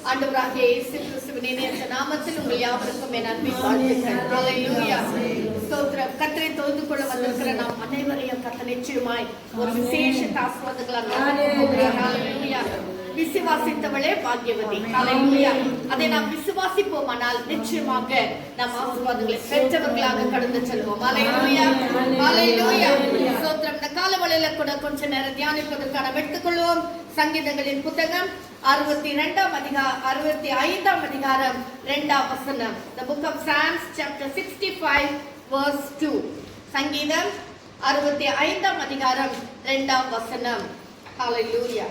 ஆண்டவராகிய இயேசு கிறிஸ்துவின் இனிய நாமத்தில் உங்கள் யாவருக்கும் என் அன்பின் வாழ்த்துக்கள். ஹல்லேலூயா. ஸ்தோத்திரம். கர்த்தரை தொழுது கொள்ள வந்திருக்கிற நாம் அனைவரையும் கர்த்தர் நிச்சயமாய் ஒரு விசேஷ ஆசீர்வாதங்களால் ஹல்லேலூயா. விசுவாசித்தவளே பாக்கியவதி. ஹல்லேலூயா. அதை நாம் விசுவாசிப்போமானால் நிச்சயமாக நாம் ஆசீர்வாதங்களை பெற்றவர்களாக கடந்து செல்வோம். ஹல்லேலூயா. ஹல்லேலூயா. ஸ்தோத்திரம். இந்த காலவெளியில கூட கொஞ்ச நேரம் தியானிப்பதற்கான எடுத்துக்கொள்வோம். சங்கீதங்களின் புத்தகம் 65ஆம் அதிகாரம் 2ஆம் வசனம். The book of Psalms chapter 65 verse 2. சங்கீதம் 65ஆம் அதிகாரம் 2ஆம் வசனம். ஹalleluya.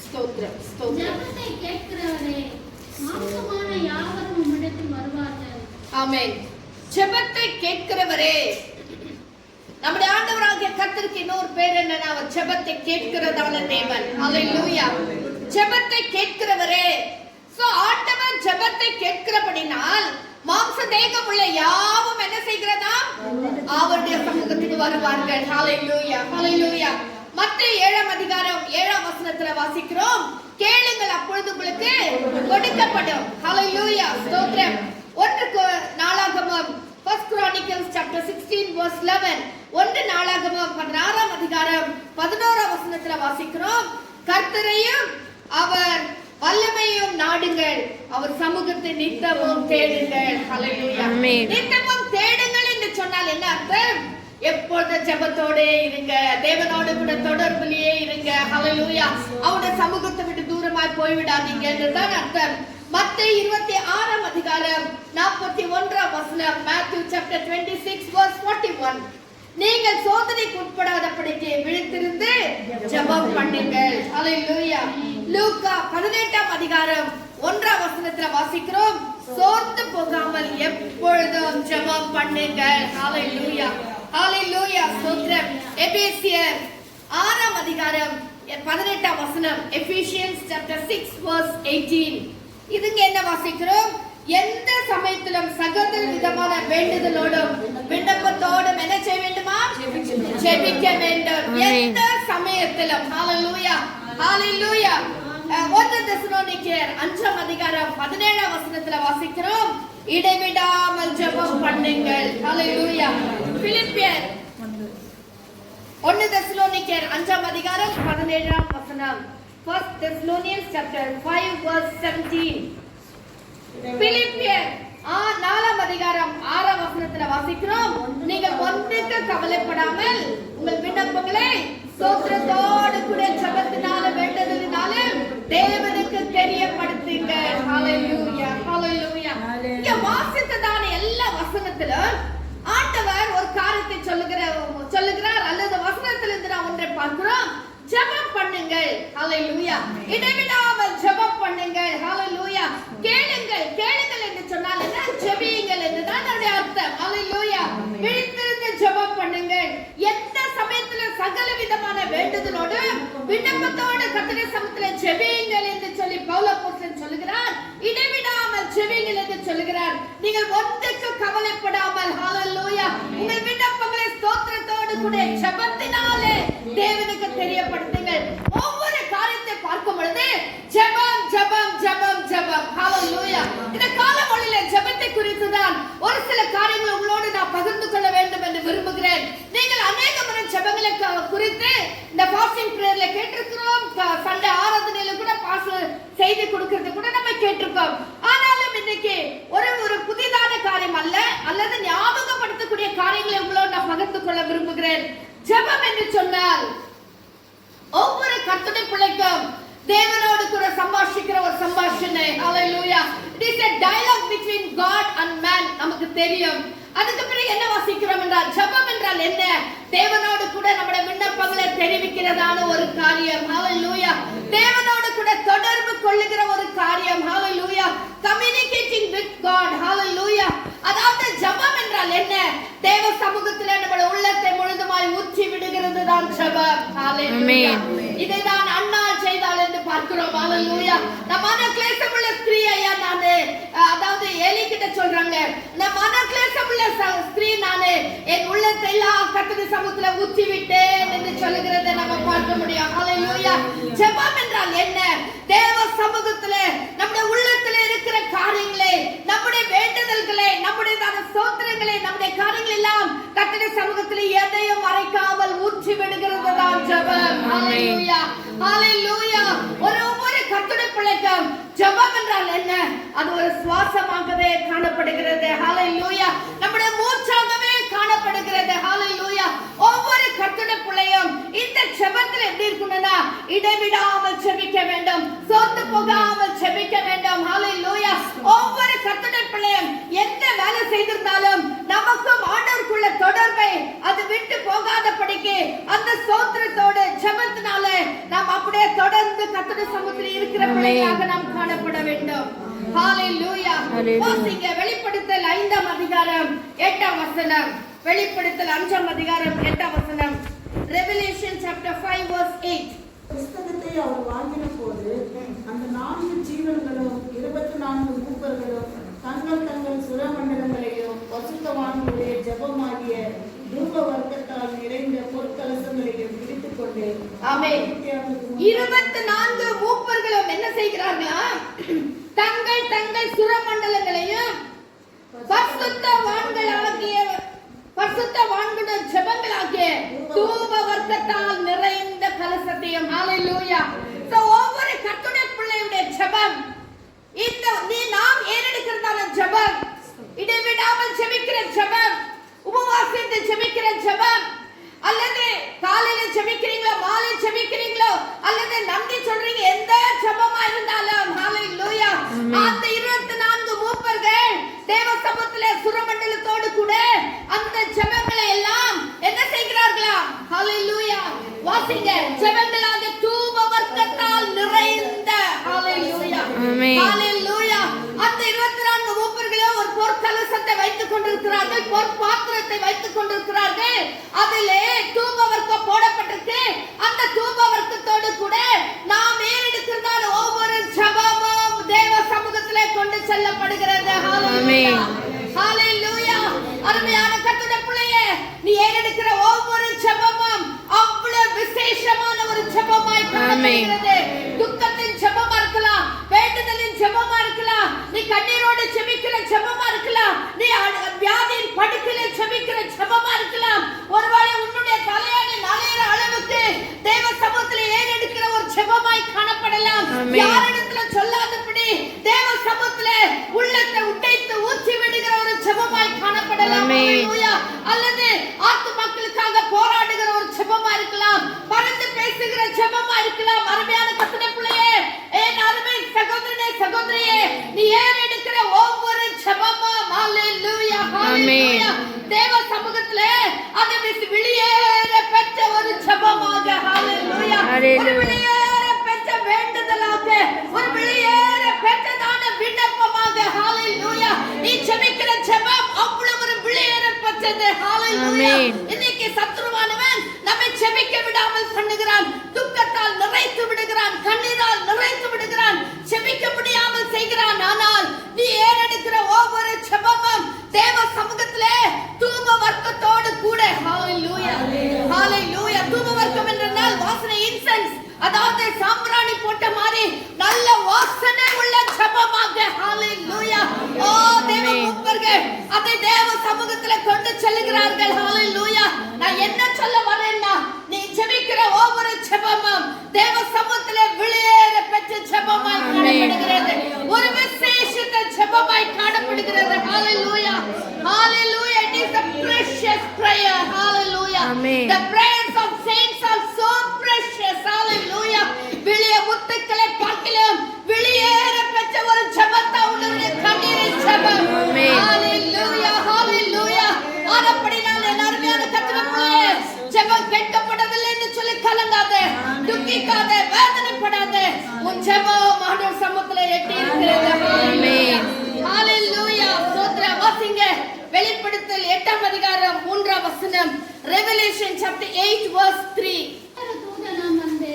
ஸ்தோத்திரம். ஸ்தோத்திரம். ஜெபத்தை கேட்கிறவரே மாம்சமான யாவரும் உம்மிடத்தில் வருவார்கள். ஆமென். ஜெபத்தை கேட்கிறவரே. நம்முடைய ஆண்டவராகிய கர்த்தருக்கு இன்னொரு பேர் என்னன்னா அவர் ஜெபத்தை கேட்கிறதான தேவன். ஹalleluya. ஜெபத்தை கேட்கிறவரே. சோ ஆண்டவர் ஜெபத்தை கேட்கிறபடினால் மாம்ச தேகம் உள்ள யாவும் என்ன செய்கிறதா அவருடைய சமூகத்துக்கு வருவார்கள். ஹalleluya. ஹalleluya. மத்தேயு 7ஆம் அதிகாரம் 7ஆம் வசனத்துல வாசிக்கிறோம், கேளுங்கள் அப்பொழுது உங்களுக்கு கொடுக்கப்படும். ஹalleluya. ஸ்தோத்திரம். 1 Chronicles chapter 16 verse 11. 1 நாளாகமம் 16ஆம் அதிகாரம் 11ஆம் வசனத்துல வாசிக்கிறோம், கர்த்தரையும் அவர் வல்லமையும் நாடுங்கள், அவர் சமூகத்தை நித்தமும் தேடுங்கள். ஹalleluya. நித்தமும் தேடுங்கள் என்று சொன்னால் என்ன அர்த்தம்? எப்பொழுது ஜெபத்தோடே இருங்க, தேவனோடு கூட தொடர்பிலேயே இருங்க. ஹalleluya. அவருடைய சமூகத்தை விட்டு தூரமாய் போய்விடாதீங்க என்றுதான் அர்த்தம். மத்தேயு 26ஆம் அதிகாரம் 41ஆம் வசனம். Matthew chapter 26 verse 41. நீங்கள் சோதனைக்கு உட்படாதபடிக்கு விழித்திருந்து ஜெபம் பண்ணுங்கள். ஹalleluya. லூக்கா 18ஆம் அதிகாரம் 1ஆம் வசனத்துல வாசிக்கிறோம், சோர்ந்து போகாமல் எப்பொழுதும் ஜெபம் பண்ணுங்கள். ஹalleluya. ஹalleluya. ஸ்தோத்திரம். எபேசியர் 6ஆம் அதிகாரம் 18ஆம் வசனம். Ephesians chapter 6 verse 18. இதுங்க என்ன வாசிக்கிறோம்? எந்த சமயத்திலும் சகல விதமான வேண்டுதலோடும் விண்ணப்பத்தோடும் என்ன செய்ய வேண்டுமா? ஜெபிக்க வேண்டும். எந்த சமயத்திலும். ஹalleluya. ஹalleluya. 1 தெசலோனிக்கேயர் 5ஆம் அதிகாரம் 17ஆம் வசனத்துல வாசிக்கிறோம், இடைவிடாமல் ஜெபம் பண்ணுங்கள். ஹalleluya. பிலிப்பியர் 1 தெசலோனிக்கேயர் 5ஆம் அதிகாரம் 17ஆம் வசனம். 1 Thessalonians chapter 5 verse 17. பிலிப்பியர் 4ஆம் அதிகாரம் 6ஆம் வசனத்துல வாசிக்கிறோம், நீங்கள் ஒன்றுக்கு கவலைப்படாமல் உங்கள் விண்ணப்பங்களை ஸ்தோத்திரத்தோடு கூட ஜெபத்தினால வேண்டுதலினால தேவனுக்கு தெரியப்படுத்துங்கள். ஹalleluya. ஹalleluya. இங்க வாசித்ததான எல்லா வசனத்திலும் ஆண்டவர் ஒரு காரியத்தை சொல்லுகிறார் அல்லது வசனத்திலிருந்து நாம் ஒன்றை பார்க்கிறோம், ஜெபம் பண்ணுங்கள். ஹalleluya. இடைவிடாமல் ஜெபம் பண்ணுங்கள். ஹalleluya. கேளுங்கள். கேளுங்கள் என்று சொன்னால் என்ன? ஜெபியுங்கள் என்றுதான் அதோட அர்த்தம். ஹalleluya. விழித்திருந்து ஜெபம் பண்ணுங்கள். எந்த சமயத்துல சகல விதமான வேண்டுதலோடு விண்ணப்பத்தோடு கர்த்தருடைய சமூகத்திலே ஜெபியுங்கள் என்று சொல்லி பவுல் அப்போஸ்தலன் சொல்லுகிறார். இடைவிடாமல் ஜெபியுங்கள் என்று சொல்லுகிறார். நீங்கள் ஒன்றுக்கு கவலைப்படாமல் ஹalleluya உங்கள் விண்ணப்பங்களை ஸ்தோத்திரத்தோடு கூட ஜெபத்தினாலே தேவனுக்கு தெரியப்படுத்துங்கள். ஒவ்வொரு காரியத்தை பார்க்கும் பொழுது ஜெபம் ஜெபம் ஜெபம் ஜெபம். ஹalleluya. இந்த காலவெளியில ஜெபத்தை குறித்து தான் ஒரு சில காரியங்களை உங்களோடு நான் பகிர்ந்து கொள்ள வேண்டும் என்று விரும்புகிறேன். நீங்கள் அநேக முறை ஜெபங்களை குறித்து இந்த ஃபாஸ்டிங் பிரேயர்ல கேட்டிருக்கிறோம், சண்டே ஆராதனையில கூட செய்தி கொடுக்கிறது கூட நம்ம கேட்டிருக்கோம். ஆனாலும் இன்னைக்கு ஒரு புதிதான காரியம் அல்லது ஞாபகப்படுத்தக்கூடிய காரியங்களை உங்களோடு நான் பகிர்ந்து கொள்ள விரும்புகிறேன். ஜெபம் என்று சொன்னால் ஒவ்வொரு கர்த்தருடைய பிள்ளைக்கும் தேவனோடு கூட சம்பாஷிக்கிற ஒரு சம்பாஷணை. ஹalleluya. It is a dialogue between God and man. நமக்கு தெரியும். அதுக்கு பிறகு என்ன வாசிக்கிறோம் என்றால், ஜெபம் என்றால் என்ன? தேவனோடு கூட நம்முடைய விண்ணப்பங்களை தெரிவிக்கிறதான ஒரு காரியம். ஹalleluya. தேவனோடு கூட தொடர்பு கொள்ளுகிற ஒரு காரியம். ஹalleluya. Communicating with God. ஹalleluya. அதாவது ஜெபம் என்றால் என்ன? தேவ சமூகத்திலே நம்முடைய உள்ளத்தை முழுதுமாய் ஊற்றி விடுகிறது தான் ஜெபம். ஹalleluya. இதைதான் அன்னாள் செய்தாள் என்று பார்க்கிறோம். ஹalleluya. நான் மனக்லேசமுள்ள ஸ்திரீ ஐயா நானே, அதாவது ஏலி கிட்ட சொல்றாங்க, நான் மனக்லேசமுள்ள ஸ்திரீ நானே, என் உள்ளத்தை எல்லாம் கர்த்தருடைய சமூகத்திலே ஊற்றி விட்டேன் என்று சொல்லுகிறதை நம்ம பார்க்க முடியும். ஹalleluya. ஜெபம் என்றால் என்ன? தேவ சமூகத்திலே நம்முடைய உள்ளத்திலே இருக்கிற காரியங்களை, நம்முடைய வேண்டுதல்களை, நம்முடைய ஸ்தோத்திரங்களை, நம்முடைய காரியங்கள் எல்லாம் கர்த்தருடைய சமூகத்திலே எதையும் மறைக்காமல் ஊற்றி விடுகிறது தான் ஜெபம். ஹalleluya, ஹalleluya. ஒவ்வொரு கர்த்தருடைய பிள்ளைக்கும் ஜெபம் என்றால் என்ன? அது ஒரு சுவாசமாகவே காணப்படுகிறது. ஹalleluya. நம்முடைய மூச்சாகவே காணப்படுகிறது. ஹalleluya. ஒவ்வொரு கர்த்தருடைய பிள்ளையும் இந்த ஜெபத்தில் எப்படி இருக்கணும்னா, இடைவிடாமல் ஜெபிக்க வேண்டும், சோர்ந்து போகாமல் ஜெபிக்க வேண்டும். ஹalleluya. ஒவ்வொரு கர்த்தருடைய பிள்ளையும் எந்த வேலை செய்திருந்தாலும் நமக்கும் ஆண்டவருக்குள்ள தொடர்பை அது விட்டு போகாதபடிக்கு அந்த ஸ்தோத்திரத்தோடு ஜெபத்தினால நாம் அப்படியே தொடர்ந்து கர்த்தருடைய சமூகத்தில் இருக்கிற பிள்ளைகளாக நாம் காணப்பட வேண்டும். ஹalleluya. வாசிங்க வெளிப்படுத்தல் 5ஆம் அதிகாரம் 8ஆம் வசனம். வெளிப்படுத்தல் 5ஆம் அதிகாரம் 8ஆம் வசனம். Revelation chapter 5 verse 8. புஸ்தகத்தை அவர் வாங்கின போது அந்த 4 ஜீவன்களும் 24 மூப்பர்களும் தங்கள் தங்கள் சுரமண்டலங்களையும் பசுத்தவான்களுடைய ஜெபமாகிய தூப வர்க்கத்தால் நிறைந்த பொற்கலசங்களையும் பிடித்துக் கொண்டு ஆமென். 24 மூப்பர்களும் என்ன செய்கிறார்களா? தங்கள் தங்கள் சுரமண்டலங்களையும் பரிசுத்தவான்களுடைய ஜெபங்களாகிய தூப வர்க்கத்தால் நிறைந்த கலசத்தையும். ஹalleluya. சோ ஒவ்வொரு கர்த்தருடைய பிள்ளையுடைய ஜெபம், இந்த நாம் ஏறெடுக்கிறதான ஜெபம், இடைவிடாமல் ஜெபிக்கிற ஜெபம், உபவாசித்து ஜெபிக்கிற ஜெபம், அல்லது காலையில ஜெபிக்கிறீங்களோ, மாலை ஜெபிக்கிறீங்களோ, அல்லது நன்றி சொல்றீங்க, எந்த ஜெபமா இருந்தாலும் ஹalleluya. அந்த 24 மூப்பர்கள் தேவ சமூகத்திலே சுரமண்டலத்தோடு கூட அந்த ஜெபங்களை எல்லாம் என்ன செய்கிறார்களா? ஹalleluya. வாசிங்க. ஜெபங்களாக தூப வர்க்கத்தால் நிறைந்த. ஹalleluya, ஹalleluya. அந்த 24 மூப்பர்களும் ஒரு பொற்கலசத்தை வைத்துக் கொண்டிருக்கிறார்கள், பொற்பாத்திரத்தை வைத்துக் கொண்டிருக்கிறார்கள். அதிலே தூப வர்க்கம் போடப்பட்டிருக்கு. அந்த தூப வர்க்கத்தோடு கூட நாம் ஏறெடுக்கிறதான ஒவ்வொரு ஜெபமும் தேவ சமூகத்திலே கொண்டு செல்லப்படுகிறது. ஹalleluya, ஹalleluya. அருமையான கர்த்தருடைய பிள்ளையே, நீ ஏறெடுக்கிற ஒவ்வொரு ஜெபமும் அவ்வளவு விசேஷமான ஒரு ஜெபமாய் காணப்படுகிறது. துக்கத்தின் ஜெபமா இருக்கலாம், வேண்டுதலின் ஜெபமா இருக்கலாம், நீ கண்ணீரோடு ஜெபிக்கிற ஜெபமா இருக்கலாம், நீ வியாதியின் படுக்கையில ஜெபிக்கிற ஜெபமா இருக்கலாம். ஒருவேளை உன்னுடைய தலையாணி நலையிற அளவுக்கு தேவ சமூகத்தில் ஏறெடுக்கிற ஒரு ஜெபமாய் காணப்படலாம். யாரிடத்துல சொல்லாதபடி தேவ சமூகத்தில் உள்ளத்தை உடைத்து ஊற்றி விடுகிற ஒரு ஜெபமாய் காணப்படலாம். அல்லது ஆத்துமாக்களுக்காக போராடுகிற ஒரு ஜெபமா இருக்கலாம், பரிந்து பேசுகிற ஜெபமா இருக்கலாம். அருமையான கர்த்தருடைய பிள்ளையே, என் அருமை சகோதரனே, சகோதரியே, நீ ஏறெடுக்கிற ஒவ்வொரு ஜெபமும் ஹalleluya, ஹalleluya, தேவ சமூகத்திலே அது வெளியேற பெற்ற ஒரு ஜெபமாக. ஹalleluya, ஒரு வெளியேற பெற்ற வேண்டுதலாக, ஒரு வெளியேற பெற்றதான விண்ணப்பமாக. ஹalleluya, நீ ஜெபிக்கிற ஜெபம் அவ்வளவு ஒரு வெளியேற பெற்றது. ஹalleluya. இன்னைக்கு சத்துருவானவன் நம்மை ஜெபிக்க விடாமல் பண்ணுகிறான், துக்கத்தால் நிறைத்து விடுகிறான், கண்ணீரால் நிறைத்து விடுகிறான், ஜெபிக்க முடியாமல் செய்கிறான். ஆனால் நீ ஏறெடுக்கிற ஒவ்வொரு ஜெபமும் தேவ சமூகத்திலே தூப வர்க்கத்தோடு கூட. ஹalleluya, ஹalleluya. தூப வர்க்கம் என்றால் வாசனை, இன்சென்ஸ், அதாவது சாம்பிராணி போட்ட மாதிரி நல்ல வாசனை உள்ள ஜெபமாக. ஹalleluya. ஓ தேவ மூப்பர்கள் அதை தேவ சமூகத்திலே கொண்டு செல்கிறார்கள். ஹalleluya. நான் என்ன சொல்ல வரேன்னா, நீ ஜெபிக்கிற ஒவ்வொரு ஜெபமும் தேவ சமூகத்திலே வெளியேற பெற்ற ஜெபமாய் காணப்படுகிறது, ஒரு விசேஷித்த ஜெபமாய் காணப்படுகிறது. ஹalleluya, hallelujah. It is a precious prayer. Hallelujah. The prayers of saints are so precious. Hallelujah. வெளியே முத்துக்களை பார்க்கலாம், வெளியேற பெற்ற ஒரு ஜெபத்தை உன்னுடைய கண்ணீரின் ஜெபம். Hallelujah, hallelujah. ஆனபடியால் என் அருமையான கர்த்தருடைய பிள்ளையே, ஜெபம் கேட்கப்படவில்லை என்று சொல்லி கலங்காதே, துக்கிக்காதே, வேதனைப்படாதே. உன் ஜெபம் ஆண்டவர் சமூகத்திலே எட்டி இருக்கிறது. ஹalleluya. ஸ்தோத்திரம். வாசிங்க. வெளிப்படுத்தல் 8ஆம் அதிகாரம் 3ஆம் வசனம். Revelation chapter 8 verse 3. தூதனாம் வந்து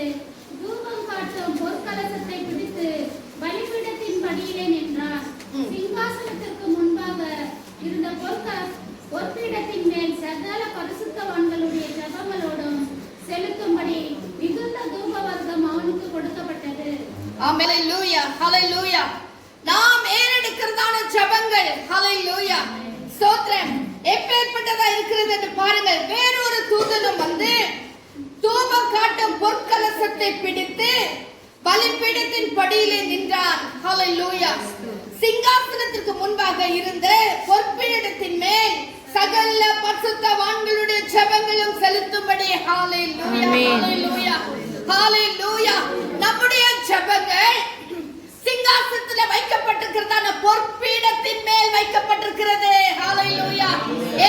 தூபம் காட்டும் பொற்கலசத்தை பிடித்து பலிபீடத்தின் படியிலே நின்றார். சிங்காசனத்திற்கு முன்பாக இருந்த பொற்பீடத்தின் மேல் சகல பரிசுத்தவான்களுடைய ஜெபங்களோடும் செலுத்தும்படி மிகுந்த தூப வர்க்கம் அவனுக்கு கொடுக்கப்பட்டது. ஆமென். ஹalleluya, ஹalleluya. நாம் ஏறெடுக்கிறதான ஜெபங்கள், ஹalleluya, ஸ்தோத்திரம், எப்பேற்பட்டதா இருக்கிறது என்று பாருங்கள். வேறொரு தூதனும் வந்து தூபம் காட்டும் பொற்கலசத்தை பிடித்து பலிபீடத்தின் படியிலே நின்றான். ஹalleluya. சிங்காசனத்திற்கு முன்பாக இருந்த பொற்பீடத்தின் மேல் சகல பரிசுத்தவான்களுடைய ஜெபங்களும் செலுத்தும்படி. ஹalleluya, ஹalleluya, ஹalleluya. நம்முடைய ஜெபங்கள் சிங்காசனத்திலே வைக்கப்பட்டிருக்கிறதான பொற்பீடத்தின் மேல் வைக்கப்பட்டிருக்கிறது. ஹalleluya.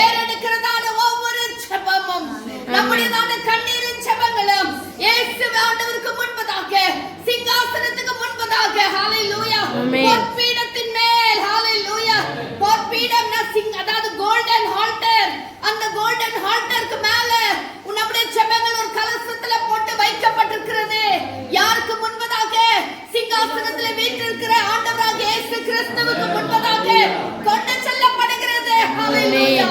ஏறெடுக்கிறதான ஒவ்வொரு ஜெபமும் நம்முடையதான கண்ணீரின் ஜெபங்களும் இயேசு ஆண்டவருக்கு முன்பதாக சிங்காசனத்துக்கு முன்பதாக. ஹalleluya. பொற்பீடத்தின் மேல். ஹalleluya. பொற்பீடம்னா அதாவது கோல்டன் ஆல்டர். அந்த கோல்டன் ஆல்டருக்கு மேல நம்முடைய ஜெபங்கள் ஒரு கலசத்துல போட்டு வைக்கப்பட்டிருக்கிறது. யாருக்கு முன்பதாக? சிங்காசனத்தில் வீற்றிருக்கிற ஆண்டவராகிய இயேசு கிறிஸ்துவுக்கு முன்பதாக கொண்டு செல்லப்படுகிறது. ஹalleluya.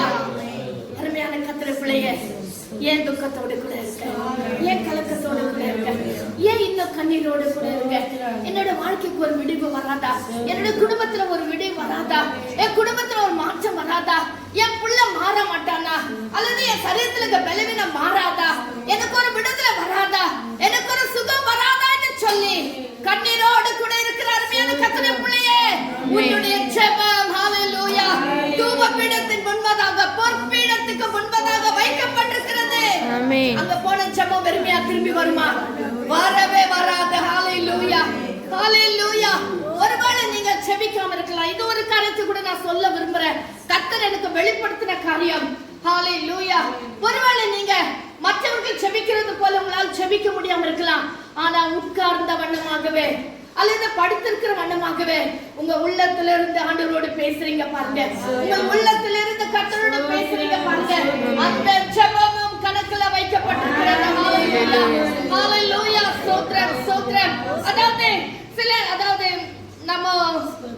அருமையான கர்த்தருடைய பிள்ளையே, ஏன் துக்கத்தோடு கூட இருக்க? ஏன் கலக்கத்தோடு கூட இருக்க? ஏன் இன்னும் கண்ணீரோடு கூட இருக்க? என்னோட வாழ்க்கைக்கு ஒரு விடிவு வராதா? என்னோட குடும்பத்துல ஒரு விடிவு வராதா? என் குடும்பத்துல ஒரு மாற்றம் வராதா? என் புள்ள மாற மாட்டானா? அல்லது என் சரீரத்துல இருக்க பலவீனம் மாறாதா? எனக்கு ஒரு விடுதலை வராதா? எனக்கு ஒரு சுகம் வராதா என்று சொல்லி கண்ணீரோடு கூட இருக்கிற அருமையான கர்த்தருடைய பிள்ளையே, உன்னுடைய ஜெபம், ஹalleluya, தூபபீடத்தின் முன்பதாக பொற்பீடத்துக்கு முன்பதாக வைக்கப்பட்டிருக்கிறது. அங்க போன ஜெபம் வெறுமையா திரும்பி வருமா? வரவே வராது. ஹalleluya, ஹalleluya. ஒருவேளை நீங்க ஜெபிக்காம இருக்கலாம். இது ஒரு காரியத்தை கூட நான் சொல்ல விரும்புறேன். கர்த்தர் எனக்கு வெளிப்படுத்தின காரியம். ஹalleluya. ஒருவேளை நீங்க மற்றவர்கள் ஜெபிக்கிறது போல உங்களால் ஜெபிக்க முடியாம இருக்கலாம். ஆனா உட்கார்ந்த வண்ணமாகவே அல்லது படுத்திருக்கிற வண்ணமாகவே உங்க உள்ளத்திலிருந்து ஆண்டவரோடு பேசுறீங்க பாருங்க. உங்க உள்ளத்திலிருந்து கர்த்தரோடு பேசுறீங்க பாருங்க. அந்த ஜெபமும் கணக்குல வைக்கப்பட்டிருக்கிறது. ஹalleluya, ஹalleluya, ஸ்தோத்திரம், ஸ்தோத்திரம். அதாவது நம்ம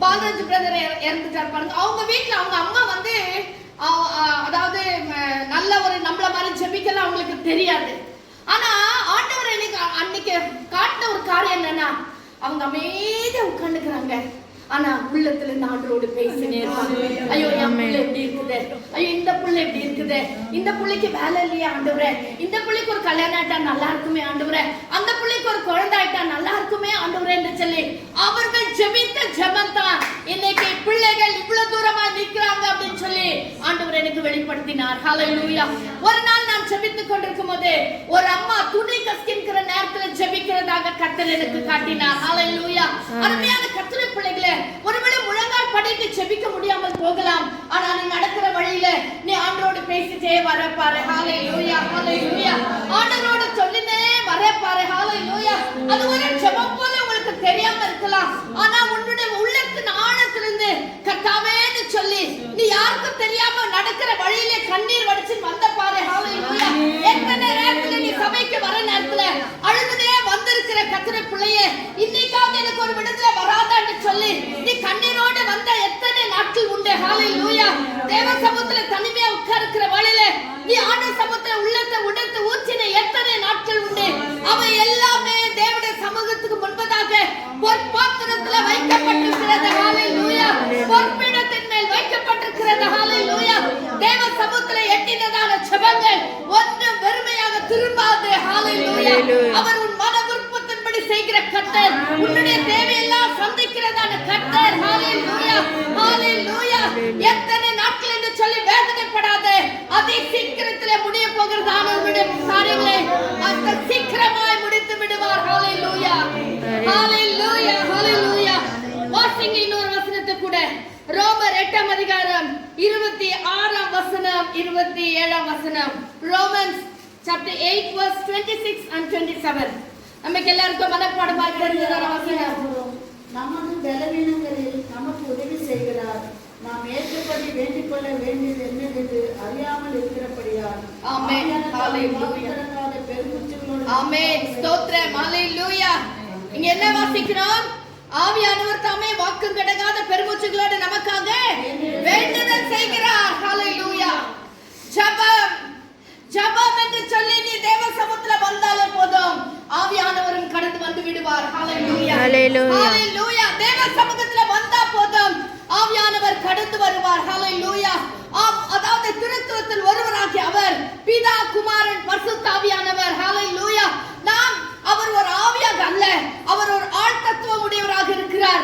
பாலராஜ் பிரதர் இறந்துட்டார் பாருங்க. அவங்க வீட்டுல அவங்க அம்மா வந்து அதாவது நல்ல ஒரு நம்மள மாதிரி ஜெபிக்கலாம் அவங்களுக்கு தெரியாது. ஆனா ஆண்டவர் அன்னைக்கு காட்டின ஒரு காரியம் என்னன்னா, அவங்க அமைதியா உட்கார்ந்துக்கிறாங்க. ஆனா உள்ளத்துல இருந்து ஆண்டவரோடு பேசினே இருப்பாங்க. ஐயோ என் புள்ள எப்படி இருக்குது? ஐயோ இந்த புள்ள எப்படி இருக்குது? இந்த புள்ளைக்கு வேலை இல்லையா ஆண்டவரே? இந்த புள்ளைக்கு ஒரு கல்யாணம் ஆயிட்டா நல்லா இருக்குமே ஆண்டவரே? அந்த புள்ளைக்கு ஒரு குழந்தை ஆயிட்டா நல்லா இருக்குமே ஆண்டவரே என்று சொல்லி அவர்கள் ஜெபித்த ஜெபம் தான் இன்னைக்கு பிள்ளைகள் இவ்வளவு தூரமா நிக்கிறாங்க அப்படின்னு சொல்லி ஆண்டவர் எனக்கு வெளிப்படுத்தினார். ஹalleluya. ஒரு நாள் நான் ஜெபித்துக் கொண்டிருக்கும் போது ஒரு அம்மா துணி கசக்கிற நேரத்துல ஜெபிக்கிறதாக கர்த்தர் எனக்கு காட்டினார். ஹalleluya. அருமையான கர்த்தருடைய பிள்ளைகளே, ஒருவேளை முழங்கால் படிட்டு ஜெபிக்க முடியாமல் போகலாம். ஆனா நீ நடக்கிற வழியில நீ ஆண்டவரோடு பேசிட்டே வர பாரு. ஹalleluya, ஹalleluya. ஆண்டவரோடு சொல்லினே வர பாரு. ஹalleluya. அது ஒரு ஜெபம் போல உங்களுக்கு தெரியாம இருக்கலாம். ஆனா உன்னுடைய உள்ளத்தின் ஆழத்திலிருந்து கர்த்தாவேன்னு சொல்லி நீ யாருக்கும் தெரியாம நடக்கிற வழியிலே கண்ணீர் வடிச்சு வந்த பாரு. ஹalleluya. எத்தனை நேரத்துல நீ சபைக்கு வர நேரத்துல அழுதுனே வந்திருக்கிற கர்த்தருடைய பிள்ளையே, இன்னைக்காவது எனக்கு ஒரு விடுதலை வராதான்னு சொல்லி நீ கண்ணீரோடு வந்த எத்தனை நாட்கள் உண்டு. ஹalleluya. தேவ சமூகத்துல தனிமையா உட்கார்க்கிற வழியில நீ ஆண்டவர் சமூகத்துல உள்ளத்தை உடைத்து ஊற்றின எத்தனை நாட்கள் உண்டு. அவை எல்லாமே தேவனுடைய சமூகத்துக்கு முன்பதாக பொற்பாத்திரத்துல வைக்கப்பட்டிருக்கிறது. ஹalleluya. பொற்பீடத்தின் மேல் வைக்கப்பட்டிருக்கிறது. ஹalleluya. தேவ சமூகத்துல எட்டினதான ஜெபங்கள் ஒன்றும் வெறுமையாக திரும்பாது. ஹalleluya. அவர் உன் மன விருப்பத்தின்படி செய்கிற கர்த்தர், உன்னுடைய தேவையெல்லாம் சந்திக்கிறதான கர்த்தர். ஹalleluya, ஹalleluya. எத்தனை நாட்கள் என்று சொல்லி வேதனைப்படாதே. அதி சீக்கிரத்திலே முடிய போகிறதான உன்னுடைய காரியங்களை அவர் சீக்கிரமாய் முடித்து விடுவார். ஹalleluya, ஹalleluya, ஹalleluya. வாசிங்க இன்னொரு வசனத்தை கூட. ரோமர் 8ஆம் அதிகாரம் 26ஆம் வசனம் 27ஆம் வசனம். Romans chapter 8 verse 26 and 27. நமக்கு எல்லாருக்கும் மனப்பாடமாக தெரிஞ்சதான வசனம். நமது பலவீனங்களில் நமக்கு உதவி செய்கிறார். நாம் ஏற்றபடி வேண்டிக் கொள்ள வேண்டியது என்னவென்று அறியாமல் இருக்கிறபடியால். ஆமென், ஹalleluya. ஆமென், ஸ்தோத்திரம், ஹalleluya. இங்க என்ன வாசிக்கிறோம்? ஆவியானவர் தாமே வாக்கு கடங்காத பெருமூச்சுகளோடு நமக்காக வேண்டுதல் செய்கிறார். ஹalleluya. ஜெபம், ஜெபம் என்று சொல்லி நீ தேவ சமூகத்துல வந்தாலே போதும், ஆவியானவரும் கடந்து வந்து விடுவார். ஹalleluya. Hallelujah. ஹalleluya. தேவ சமூகத்துல வந்தா போதும் ஆவியானவர் கடந்து வருவார். ஹalleluya. அதாவது திருத்துவத்தில் ஒருவராகிய அவர் பிதா குமாரன் பரிசுத்த ஆவியானவர். ஹalleluya. நாம் அவர் ஒரு ஆவியாக அல்ல, அவர் ஒரு ஆழ்தத்துவம் உடையவராக இருக்கிறார்.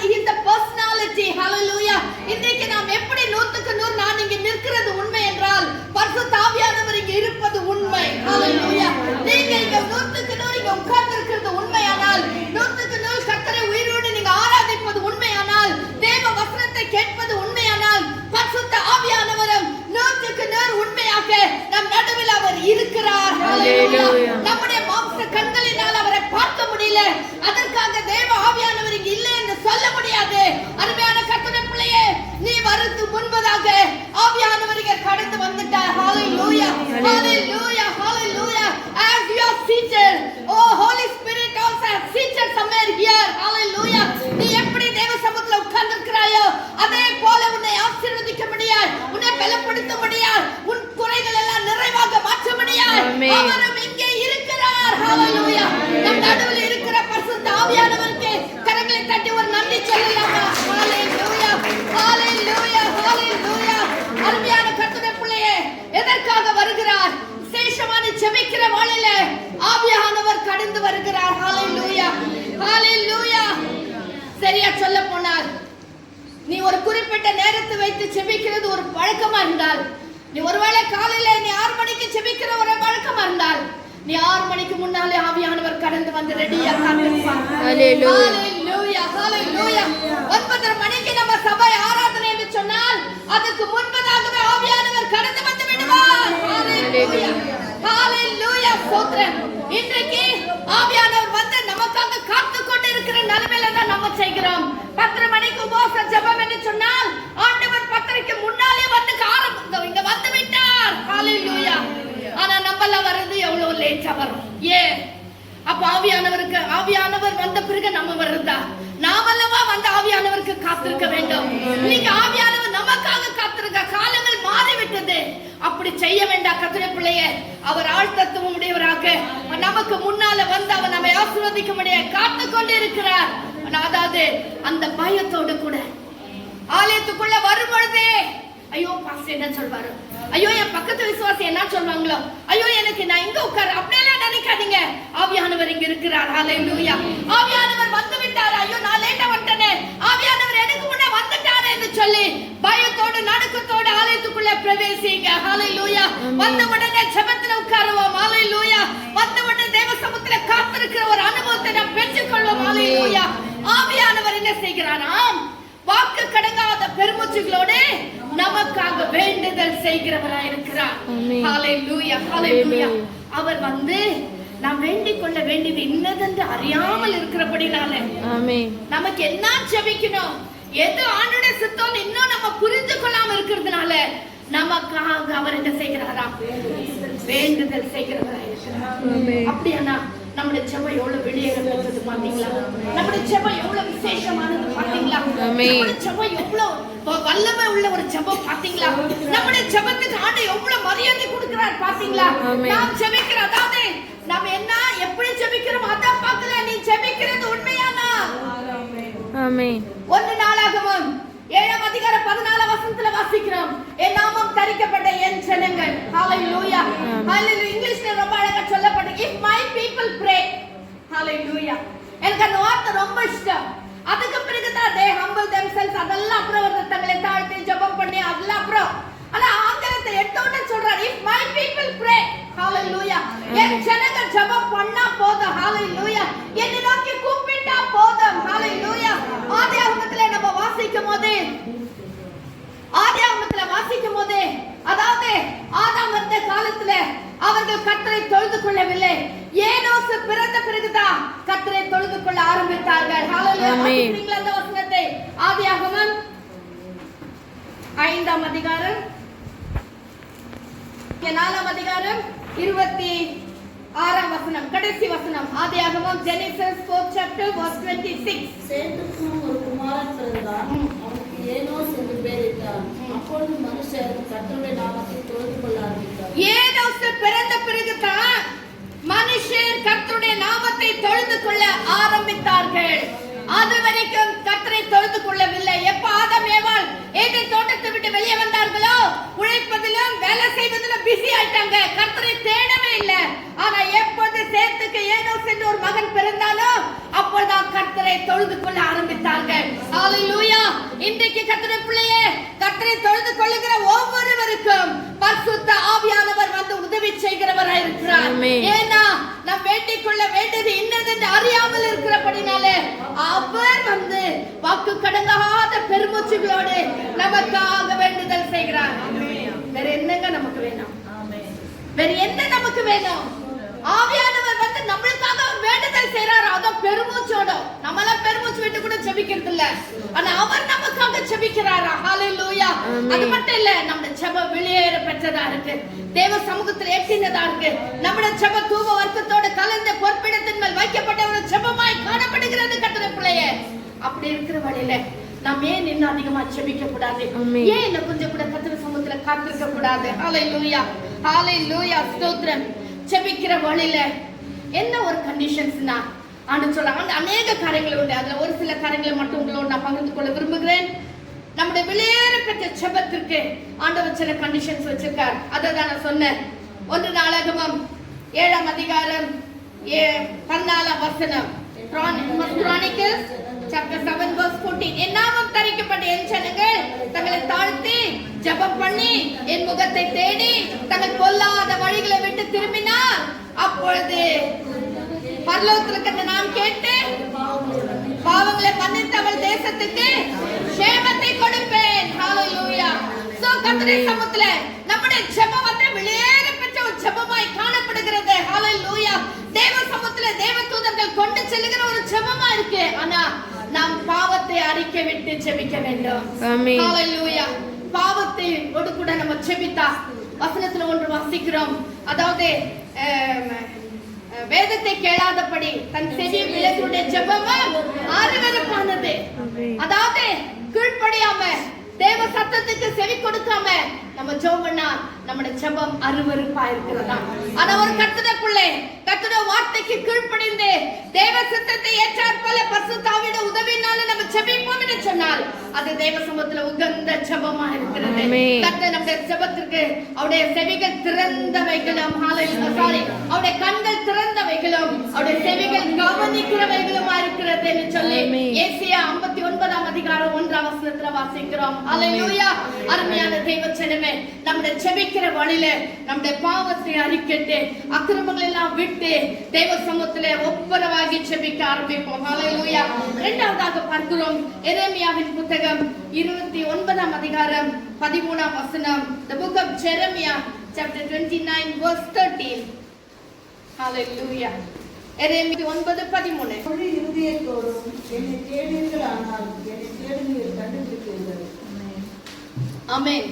he is the personality. hallelujah. இன்றைக்கு நாம் எப்படி 100% நான் இங்க நிற்கிறது உண்மை என்றால் பரிசுத்த ஆவியானவர் இங்க இருப்பது உண்மை. hallelujah. நீங்க இங்க 100% இங்க உட்கார்ந்து இருக்கிறது உண்மையானால், 100% கர்த்தரை உயிரோடு நீங்க ஆராதிப்பது உண்மையானால், தேவ வசனத்தை கேட்பது உண்மையானால், பரிசுத்த ஆவியானவரும் 100% உண்மையாக நம் நடுவில் அவர் இருக்கிறார். hallelujah. நம்முடைய மாம்ச கண்களினால் அவரை பார்க்க முடியல, அதற்காக தேவ ஆவியானவர் இங்க இல்லை என்று சொல்ல முடியாது. அருமையான கர்த்தருடைய பிள்ளையே, நீ வரது முன்பதாக ஆவியானவர் இங்க கடந்து வந்துட்டார். hallelujah. hallelujah. hallelujah. As you are seated, oh Holy Spirit also has seated somewhere here. hallelujah. நீ எப்படி தேவ சமூகத்துல உட்கார்ந்து இருக்கிறாயோ அதே போல உன்னை ஆசீர்வதிக்க முடியாது, உன்னை பலப்படுத்த முடியாது, உன் குறைகள் எல்லாம் நிறைவாக மாற்ற முடியாது. அவரும் இங்கே இருக்கிறார். hallelujah. நம் நடுவில் இருக்கிற பரிசுத்த ஆவியானவருக்கு கரங்களை தட்டி ஒரு நன்றி சொல்லலாமா? hallelujah. hallelujah. hallelujah. அருமையான கர்த்தருடைய பிள்ளையே, எதற்காக வருகிறார்? விசேஷமான ஜெபிக்கிற வாளில ஆவியானவர் கடந்து வருகிறார். hallelujah. hallelujah. சரியா சொல்ல போனால், நீ ஒரு குறிப்பிட்ட நேரத்தை வைத்து ஜெபிக்கிறது ஒரு பழக்கமா இருந்தால், நீ ஒருவேளை காலையில நீ 6 மணிக்கு ஜெபிக்கிற ஒரு பழக்கமா இருந்தால், நீ 6 மணிக்கு முன்னாலே ஆவியானவர் கடந்து வந்து ரெடியா காத்திருப்பார். ஹalleluya. ஹalleluya. 9:30 மணிக்கு நம்ம சபை ஆராதனை என்று சொன்னால் அதுக்கு முன்பதாகவே ஆவியானவர் கடந்து வந்து விடுவார். ஹalleluya. ஹalleluya. ஸ்தோத்திரம். இன்றைக்கு ஆவியானவர் வந்து நமக்காக காத்து கொண்டு இருக்கிற நிலைமையில தான் நம்ம செய்கிறோம். 10 மணிக்கு உபவாச ஜெபம் என்று சொன்னால் ஆண்டவர் 10:30க்கு முன்னாலே வந்து இங்க வந்து விட்டார். ஹalleluya. ஆனா நம்மள வரது எவ்வளவு லேட்டா வரும். ஏன்? அப்ப ஆவியானவர் வந்த பிறகு நம்ம வருதா? நாமல்லவா வந்து ஆவியானவருக்கு காத்திருக்க வேண்டும். இன்னைக்கு ஆவியானவர் நமக்காக காத்திருக்க காலங்கள் மாறிவிட்டது. அப்படி செய்ய வேண்டாம் கர்த்தருடைய பிள்ளையே. அவர் ஆழ்தத்துவம் உடையவராக நமக்கு முன்னால வந்து அவர் நம்மை ஆசீர்வதிக்க முடியாது காத்து கொண்டு இருக்கிறார். அதாவது அந்த பயத்தோடு கூட ஆலயத்துக்குள்ள வரும் பொழுதே, ஐயோ பாஸ்டர் என்ன சொல்வாரு, ஐயோ என் பக்கத்து விசுவாசி என்ன சொல்வாங்களோ, ஐயோ எனக்கு நான் இங்க உட்கார, அப்படியெல்லாம் நினைக்காதீங்க. ஆவியானவர் இங்க இருக்கிறார். ஹalleluya. ஆவியானவர் வந்து விட்டார். ஐயோ நான் லேட்டா வந்துட்டேனே, ஆவியானவர் எனக்கு முன்ன வந்துட்டார் என்று சொல்லி பயத்தோடு நடுக்கத்தோடு ஆலயத்துக்குள்ள பிரவேசிங்க. ஹalleluya. வந்த உடனே ஜெபத்துல உட்காருவோம். ஹalleluya. வந்த உடனே தேவ சமூகத்துல காத்திருக்கிற ஒரு அனுபவத்தை நாம் பெற்றுக்கொள்வோம். ஹalleluya. ஆவியானவர் என்ன செய்கிறாராம்? வாக்கு கடங்காத பெருமூச்சுகளோடு நமக்காக வேண்டுதல் செய்கிறவராய் இருக்கிறார். ஹalleluya. ஹalleluya. அவர் வந்து நாம் வேண்டிக் கொள்ள வேண்டியது இன்னதென்று அறியாமல் இருக்கிறபடினால, நமக்கு என்ன ஜெபிக்கணும், எது ஆண்டவருடைய சித்தம் இன்னும் நம்ம புரிந்து கொள்ளாம இருக்கிறதுனால நமக்காக அவர் என்ன செய்கிறாராம்? வேண்டுதல் செய்கிறவராய் இருக்கிறார். அப்படியானா நம்முடைய ஜெபம் எவ்வளவு வெளியேறது பாத்தீங்களா? நம்முடைய ஜெபம் எவ்வளவு விசேஷமானது பாத்தீங்களா? நம்முடைய ஜெபம் எவ்வளவு வல்லமை உள்ள ஒரு ஜெபம் பாத்தீங்களா? நம்முடைய ஜெபத்துக்கு ஆண்டவர் எவ்வளவு மரியாதை கொடுக்கிறார் பாத்தீங்களா? நாம் ஜெபிக்கிற, அதாவது நாம என்ன எப்படி ஜெபிக்கிறோம் அத பார்க்கல. நீ ஜெபிக்கிறது உண்மையானா? ஆமென். 1 நாளாகமம் 7ஆம் அதிகாரம் 14ஆம் வசனத்துல வாசிக்கிறோம், என் நாமம் தரிக்கப்பட்ட என் ஜனங்கள். ஹalleluya. ஹalleluya. இங்கிலீஷ்ல ரொம்ப அழகா சொல்லப்பட்டிருக்கு, if my people pray. ஹalleluya. எனக்கு அந்த வார்த்தை ரொம்ப இஷ்டம். அதுக்கு பிறகு தான் they humble themselves, அதெல்லாம் அப்புறம் ஒரு தங்களை தாழ்த்தி ஜெபம் பண்ணி அதெல்லாம் அப்புறம். ஆனா ஆங்கிலத்துல எடுத்தோட சொல்றார், if my people pray. ஹalleluya. என் ஜனங்கள் ஜெபம் பண்ணா போதும். ஹalleluya. என்னை நோக்கி கூப்பிட்டா போதும். ஹalleluya. ஆதியாகமத்துல நம்ம வாசிக்கும் போது அதாவது ஆதாம் வந்த காலத்துல அவர்கள் கர்த்தரை தொழுது கொள்ளவில்லை. ஏனோசு பிறந்த பிறகுதான் கர்த்தரை தொழுது கொள்ள ஆரம்பித்தார்கள். ஹalleluya. வாசிக்கிறீங்களா அந்த வசனத்தை? ஆதியாகமம் 5ஆம் அதிகாரம் 4ஆம் அதிகாரம் 26ஆம் வசனம், கடைசி வசனம். ஆதியாகமம் Genesis 4th chapter verse 26. சேத்துக்கு ஒரு குமாரன் பிறந்தான், அவனுக்கு ஏனோஸ் என்று பெயரிட்டார். அப்பொழுது மனுஷர் கர்த்தருடைய நாமத்தை தொழுது கொள்ள ஆரம்பித்தார். ஏனோஸ் பிறந்த பிறகுதான் மனுஷர் கர்த்தருடைய நாமத்தை தொழுது கொள்ள ஆரம்பித்தார்கள். அதுவரைக்கும் கர்த்தரை தொழுது கொள்ளவில்லை. எப்ப ஆதாம் ஏவாள் ஏதேன் தோட்டத்தை விட்டு வெளியே வந்தார்களோ உழைப்பதிலும் வேலை செய்வதிலும் பிஸி ஆயிட்டாங்க. கர்த்தரை தேடவே இல்லை. ஆனா எப்போது சேத்துக்கு ஏனோஸ் என்று ஒரு மகன் பிறந்தானோ அப்போதான் கர்த்தரை தொழுது கொள்ள ஆரம்பித்தார்கள். ஹalleluya. இன்றைக்கு கர்த்தருடைய பிள்ளையே, கர்த்தரை தொழுது கொள்ளுகிற ஒவ்வொருவருக்கும் பரிசுத்த ஆவியானவர் வந்து உதவி செய்கிறவராய் இருக்கிறார். ஏன்னா நாம் வேண்டிக் கொள்ள வேண்டியது இன்னதென்று அறியாமல் இருக்கிறபடினாலே அவர் வந்து வாக்கு கடங்காத பெருமூச்சுகளோடு நமக்காக வேண்டுதல் செய்கிறார். வேற என்னங்க நமக்கு வேணும்? வேற என்ன நமக்கு வேணும்? ஆவியானவர் வந்து நம்மளுக்காக வேண்டுதல் செய்றார். அத பெருமூச்சோட. நம்மள பெருமூச்சு விட்டு கூட ஜெபிக்கிறது இல்ல. ஆனா அவர் நமக்காக ஜெபிக்கிறார். ஹalleluya. அது மட்டும் இல்ல, நம்ம ஜெபம் வெளியேற பெற்றதா இருக்கு. தேவ சமூகத்தில் ஏற்றினதா இருக்கு. நம்ம ஜெப தூப வர்க்கத்தோட கலந்த பொற்பிடத்தின் மேல் வைக்கப்பட்ட ஒரு ஜெபமாய் காணப்படுகிறது கர்த்தருடைய பிள்ளையே. அப்படி இருக்கிற வழியில நாம் ஏன் இன்னும் அதிகமா ஜெபிக்க கூடாது? ஏன் இன்னும் கொஞ்சம் கூட கர்த்தருடைய சமூகத்துல காத்திருக்க கூடாது? ஹalleluya. ஹalleluya. ஸ்தோத்திரம். ஜெபிக்கிற வழியில என்ன ஒரு கண்டிஷன்ஸ்னா ஆண்டு சொல்றாங்க. அநேக காரியங்கள் உண்டு. அதுல ஒரு சில காரியங்களை மட்டும் உங்களோட நான் பகிர்ந்து கொள்ள விரும்புகிறேன். நம்முடைய வெளியேற பெற்ற ஜெபத்திற்கு ஆண்டவர் சில கண்டிஷன்ஸ் வச்சிருக்கார். அதை தான் நான் சொன்னேன். 1 நாளாகமம் 7ஆம் அதிகாரம் 14ஆம் வசனம். Chronicles chapter 7 verse 14. என் நாமம் தரிக்கப்பட்ட என் ஜனங்கள் தங்களை தாழ்த்தி ஜெபம் பண்ணி என் முகத்தை தேடி தங்கள் பொல்லாத வழிகளை விட்டு திரும்பினார், அப்பொழுது பரலோகத்திற்கு நான் கேட்டு பாவங்களை மன்னித்து அவள் தேசத்துக்கு சேமத்தை கொடுப்பேன். ஹalleluya. சோ கர்த்தருடைய சமூகத்துல நம்முடைய ஜெபம் வந்து வெளியேற பெற்ற ஒரு ஜெபமாய் காணப்படுகிறது. ஹalleluya. தேவ சமூகத்துல தேவதூதர்கள் கொண்டு செல்லுகிற ஒரு ஜெபமா இருக்கு. ஆனா நாம் பாவத்தை அறிக்கை விட்டு ஜெபிக்க வேண்டும். ஆமென். ஹalleluya. பாவத்தை ஒடு கூட நம்ம ஜெபித்தா வசனத்துல ஒன்று வாசிக்கிறோம். அதாவது வேதத்தை கேளாதபடி தன் செவியை விலக்குடைய ஜெபமும் அருவருப்பானது. அதாவது கீழ்ப்படியாம தேவ சத்தத்துக்கு செவி கொடுக்காம நம்ம ஜெபம் பண்ணா நம்முடைய ஜெபம் அருவருப்பா இருக்கிறதா? ஆனா ஒரு கர்த்தருடைய பிள்ளை கர்த்தருடைய வார்த்தைக்கு கீழ்ப்படிந்து தேவ சித்தத்தை ஏற்றாற் போல பரிசுத்த ஆவியோட உதவியினால நம்ம ஜெபிப்போம் என்று சொன்னால் அது தேவ சமூகத்துல உகந்த ஜெபமா இருக்கிறது. கர்த்தர் நம்முடைய ஜெபத்திற்கு அவருடைய செவிகள் திறந்த வைகளும், அவருடைய கண்கள் திறந்த வைகளும், அவருடைய செவிகள் கவனிக்கிறவைகளுமா இருக்கிறது என்று சொல்லி ஏசாயா 59ஆம் அதிகாரம் 1ஆம் வசனத்துல வாசிக்கிறோம். ஹalleluya. அருமையான தேவ ஜனமே, நம்முடைய ஜெபிக்கிற வழியில நம்முடைய பாவத்தை அறிக்கைட்டு அக்கிரமங்களை எல்லாம் விட்டு தேவ சமூகத்திலே ஒப்புரவாகி ஜெபிக்க ஆரம்பிப்போம். ஹalleluya. இரண்டாவதாக பார்க்கிறோம் எரேமியாவின் புத்தகம் 29ஆம் அதிகாரம் 13ஆம் வசனம். The book of Jeremiah chapter 29 verse 13. Hallelujah. எரேமியா 9:13. முழு இருதயத்தோடும் என்னை தேடுவீர்களானால் என்னை தேடுவீர்கள் கண்டுபிடிப்பீர்கள். ஆமென்.